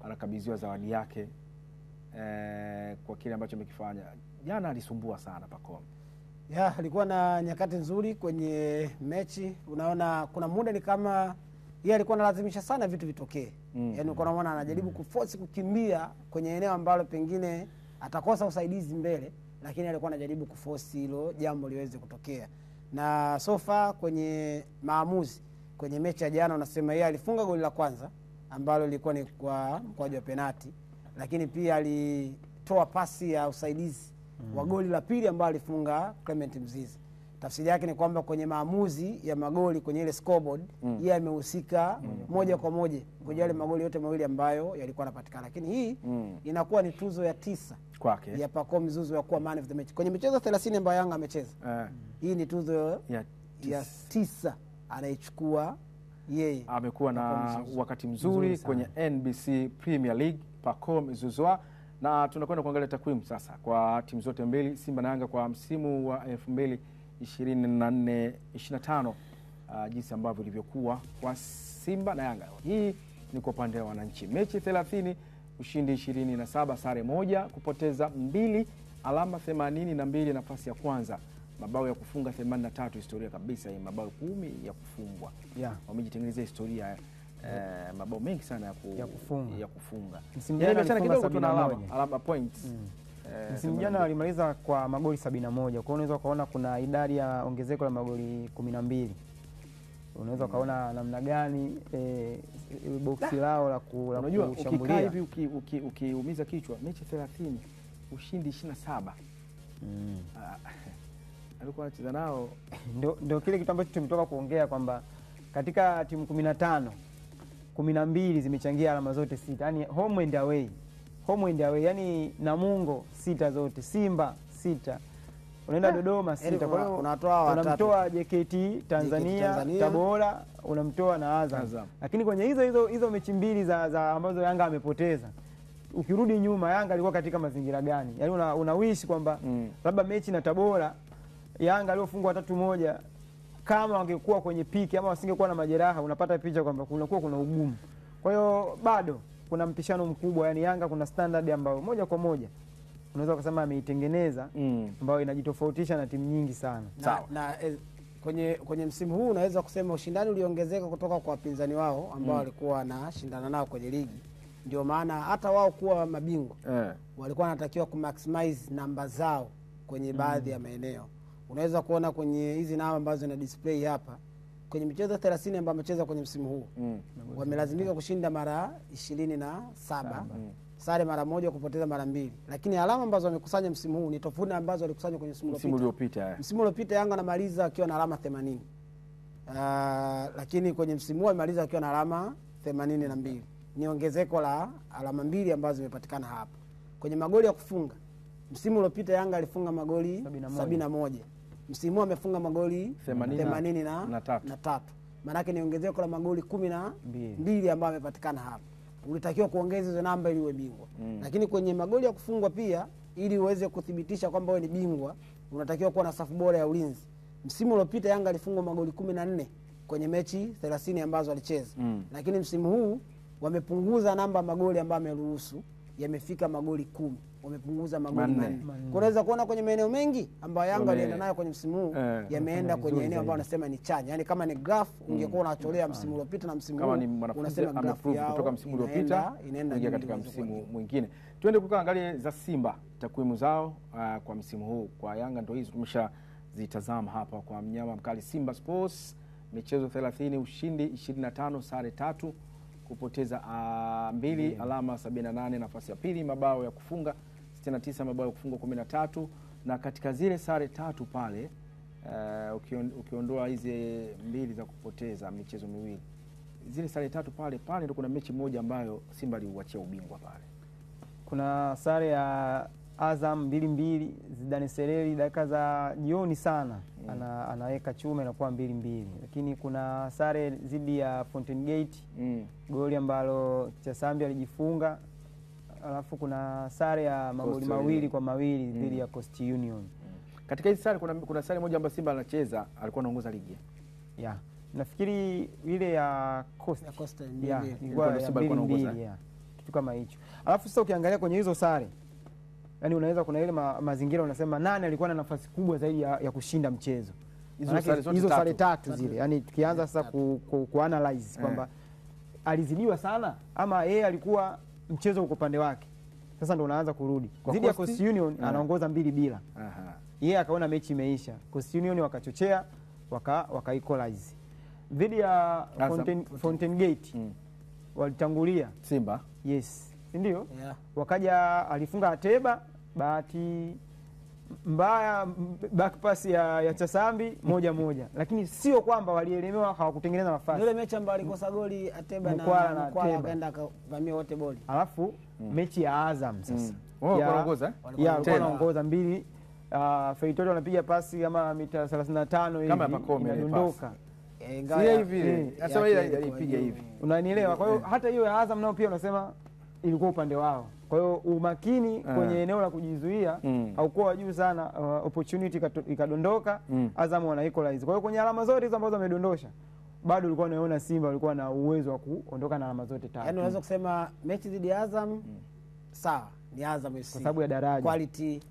anakabidhiwa zawadi yake kwa kile ambacho amekifanya. Jana alisumbua sana Pacome. Alikuwa na nyakati nzuri kwenye mechi. Unaona kuna muda ni kama yeye alikuwa analazimisha sana vitu vitokee. Yaani uko unaona anajaribu kuforce kukimbia kwenye eneo ambalo pengine atakosa usaidizi mbele, lakini alikuwa anajaribu kuforce hilo jambo liweze kutokea. Na sofa kwenye maamuzi kwenye mechi ya jana unasema yeye alifunga goli la kwanza ambalo lilikuwa ni kwa mkwaju wa penalti, lakini pia alitoa pasi ya usaidizi wa goli la pili ambalo alifunga Clement Mzize. Tafsiri yake ni kwamba kwenye maamuzi ya magoli kwenye ile scoreboard yeye amehusika moja kwa moja kwenye yale magoli yote mawili ambayo yalikuwa yanapatikana. Lakini hii inakuwa ni tuzo ya 9 kwake ya Pacome Zouzoua ya kuwa man of the match kwenye michezo 30 ambayo Yanga amecheza. Hii ni tuzo ya 9 anaichukua yeye. Amekuwa na wakati mzuri kwenye NBC Premier League Pacome Zouzoua. Na tunakwenda kuangalia takwimu sasa kwa timu zote mbili, Simba na Yanga, kwa msimu wa 2024-25, jinsi ambavyo ilivyokuwa kwa Simba na Yanga. Hii ni kwa upande wa wananchi. Mechi 30, ushindi 27, sare 1, kupoteza 2, alama 82, nafasi ya kwanza, mabao ya kufunga 83, historia kabisa hii, mabao 10 ya kufungwa. Wamejitengenezea historia mabao mengi sana ya kufunga. Msimu jana kidogo tuna alama points. Msimu jana walimaliza kwa magoli 71. Kwa unaweza kuona kuna idadi ya ongezeko la magoli 12. Unaweza kaona namna gani boksi lao la kushambulia. Ukikaa hivi ukiumiza kichwa, mechi 30, ushindi 27. Alikuwa anacheza nao ndio kile kitu ambacho tumetoka kuongea kwamba katika timu 15 12 zimechangia alama zote 6. Yaani home and away. Yaani Namungo 6 zote, Simba 6. Unaenda Dodoma 6. Kwa hiyo unamtoa JKT Tanzania, Tabora, unamtoa na Azam. Lakini kwenye hizo mechi mbili za ambazo Yanga amepoteza, ukirudi nyuma Yanga alikuwa katika mazingira gani? Yaani unawishi kwamba labda mechi na Tabora Yanga aliyofungwa 3-1, kama wangekuwa kwenye piki ama wasingekuwa na majeraha, unapata picha kwamba kuna ugumu. Kwa hiyo bado kuna mpishano mkubwa. Yani Yanga kuna standard ambayo moja kwa moja unaweza kusema ameitengeneza, ambayo inajitofautisha na timu nyingi sana. Na kwenye msimu huu unaweza kusema ushindani uliongezeka kutoka kwa wapinzani wao ambao walikuwa wanashindana nao kwenye ligi. Ndio maana hata wao kuwa mabingwa walikuwa wanatakiwa kumaximize namba zao kwenye baadhi ya maeneo. Unaweza kuona kwenye hizi namba ambazo na display hapa, kwenye michezo 30 ambayo wamecheza kwenye msimu huu, wamelazimika kushinda mara 27, sare mara 1, kupoteza mara 2. Lakini alama ambazo wamekusanya msimu huu ni tofauti ambazo walikusanya kwenye msimu uliopita. Msimu uliopita Yanga anamaliza akiwa na alama 80. Lakini kwenye msimu huu amemaliza akiwa na alama 82. Ni ongezeko la alama 2 ambazo zimepatikana hapa. Kwenye magoli ya kufunga, msimu uliopita Yanga alifunga magoli 71. Msimu huu amefunga magoli 83. Maana yake ni ongezeko la magoli 12 ambayo yamepatikana hapa. Ulitakiwa kuongeza hizo namba ili uwe bingwa. Lakini kwenye magoli ya kufungwa pia, ili uweze kuthibitisha kwamba wewe ni bingwa, unatakiwa kuwa na safu bora ya ulinzi. Msimu uliopita Yanga alifunga magoli 14 kwenye mechi 30 ambazo alicheza. Lakini msimu huu wamepunguza namba magoli ambayo ameruhusu, yamefika magoli 10. Wamepunguza magoli 4. Unaweza kuona kwenye maeneo mengi ambayo Yanga alienda nayo kwenye msimu huu yameenda kwenye eneo ambalo wanasema ni chanya. Yaani kama ni graph ungekuwa unacholea msimu uliopita na msimu huu, unasema graph yao kutoka msimu uliopita inaenda katika msimu mwingine. Tuende kuangalia za Simba, takwimu zao kwa msimu huu. Kwa Yanga ndio hizo tumeshazitazama hapa. Kwa mnyama mkali Simba Sports, michezo 30, ushindi 25, sare 3, kupoteza 2, alama 78, nafasi ya pili, mabao ya kufunga 69, mabao ya kufunga 13. Na katika zile sare 3 pale, ukiondoa hizi 2 za kupoteza michezo miwili, zile sare 3 pale ndio kuna mechi moja ambayo Simba aliuachia ubingwa pale. Kuna sare ya Azam 2-2, Zidane Sereri dakika za jioni sana anaweka chuma inakuwa 2-2. Lakini kuna sare dhidi ya Fountain Gate, goli ambalo Chasambi alijifunga. Alafu kuna sare ya magoli 2-2 dhidi ya Coast Union. Katika hizi sare kuna sare moja ambayo Simba anacheza alikuwa anaongoza ligi. Nafikiri ile ya Coast ilikuwa Simba alikuwa anaongoza. Kitu kama hicho. Alafu sasa ukiangalia kwenye hizo sare, yani unaweza kuna ile mazingira unasema nani alikuwa na nafasi kubwa zaidi ya kushinda mchezo. Hizo sare 3 zile. Yani tukianza sasa kuanalyze kwamba alizidiwa sana ama yeye alikuwa mchezo uko upande wake. Sasa ndo unaanza kurudi. Dhidi ya Coast Union anaongoza 2-2. Yeye akaona mechi imeisha. Coast Union wakachochea, waka equalize. Dhidi ya Fountain Gate walitangulia Simba. Ndio. Wakaja alifunga Ateba, bahati mbaya back pass ya Chasambi 1-1, lakini sio kwamba walielemewa hawakutengeneza nafasi. Ile mechi ambayo alikosa goli Ateba na Mkwala akaenda akavamia wote boli. Alafu mechi ya Azam sasa. Wanaongoza? Wanaongoza 2. Feitoto anapiga pasi kama mita 35 hivi. Kama Pacome inadondoka. Sio hivi. Sasa yeye alipiga hivi. Unanielewa? Kwa hiyo hata hiyo ya Azam nao pia unasema ilikuwa upande wao. Kwa hiyo umakini kwenye eneo la kujizuia haukuwa juu sana, opportunity ikadondoka, Azam wana equalize. Kwa hiyo kwenye alama zote hizo ambazo wamedondosha, bado ulikuwa unaona Simba walikuwa na uwezo wa kuondoka na alama zote 3. Yaani unaweza kusema mechi dhidi ya Azam sawa, ni Azam FC. Kwa sababu ya daraja. Quality,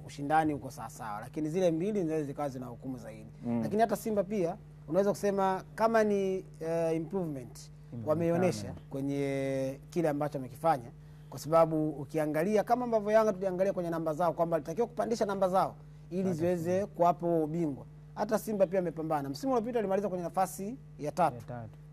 ushindani uko sawa, lakini zile mbili zinaweza zikawa zina hukumu zaidi. Lakini hata Simba pia unaweza kusema kama ni improvement wameonyesha kwenye kile ambacho wamekifanya, kwa sababu ukiangalia kama ambavyo Yanga tuliangalia kwenye namba zao kwamba alitakiwa kupandisha namba zao ili ziweze kuwapo ubingwa. Hata Simba pia amepambana. Msimu uliopita alimaliza kwenye nafasi ya 3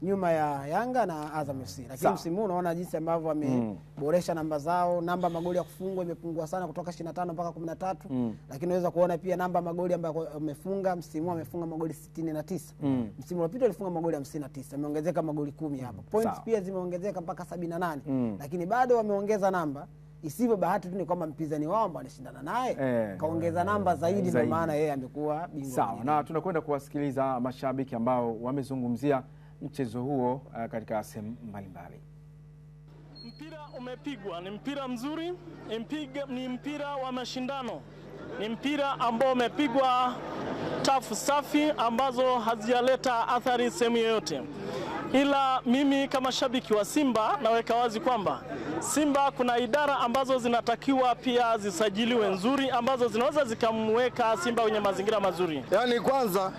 nyuma ya Yanga na Azam FC. Lakini msimu huu unaona jinsi ambavyo wameboresha namba zao, namba magoli ya kufungwa imepungua sana kutoka 25 mpaka 13. Lakini unaweza kuona pia namba magoli ambayo wamefunga, msimu amefunga magoli 69. Msimu uliopita alifunga magoli 59, ameongezeka magoli 10 hapo. Points pia zimeongezeka mpaka 78. Lakini bado wameongeza namba. Isivyo bahati tu ni kwamba mpinzani wao ambao anashindana naye kaongeza namba zaidi, ndio maana yeye amekuwa bingwa. Sawa, na tunakwenda kuwasikiliza mashabiki ambao wamezungumzia mchezo huo katika sehemu mbalimbali. Mpira umepigwa, ni mpira mzuri, ni mpira wa mashindano, ni mpira ambao umepigwa tafu safi ambazo hazijaleta athari sehemu yoyote. Ila mimi kama shabiki wa Simba naweka wazi kwamba Simba kuna idara ambazo zinatakiwa pia zisajiliwe nzuri, ambazo zinaweza zikamweka Simba kwenye mazingira mazuri. Yaani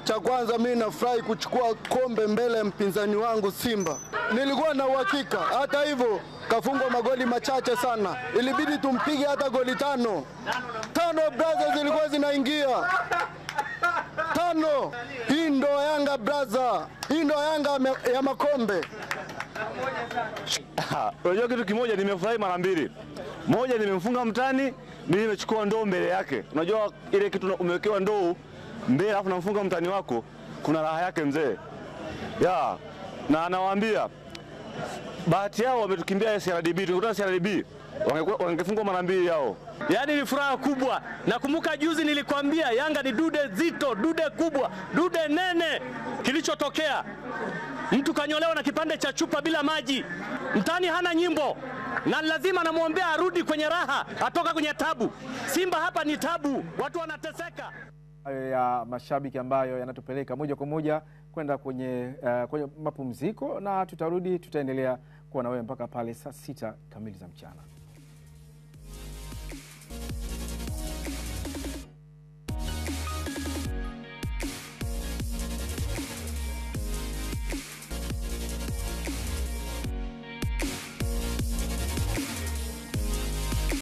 cha kwanza mimi nafurahi kuchukua kombe mbele ya mpinzani wangu Simba. Nilikuwa na uhakika, hata hivyo kafungwa magoli machache sana. Ilibidi tumpige hata goli 5. 5 brothers zilikuwa zinaingia. 5. Hii ndo Yanga brother. Hii ndo Yanga ya makombe. Unajua kitu kimoja, nimefurahi mara mbili. Moja, nimemfunga mtani, mimi nimechukua ndoo mbele yake. Unajua ile kitu umewekewa ndoo mbele alafu namfunga mtani wako, kuna raha yake mzee. Na anawaambia bahati yao wametukimbia CRDB, tukutana CRDB wangefungwa mara mbili yao. Yaani ni furaha kubwa. Nakumbuka juzi nilikwambia Yanga ni dude zito, dude kubwa, dude nene. Kilichotokea, mtu kanyolewa na kipande cha chupa bila maji. Mtani hana nyimbo, na lazima namuombea arudi kwenye raha, atoka kwenye tabu. Simba hapa ni tabu, watu wanateseka. Ya mashabiki ambayo yanatupeleka moja kwa moja kwenda kwenye mapumziko, na tutarudi, tutaendelea kuwa na wewe mpaka pale saa 6 kamili za mchana.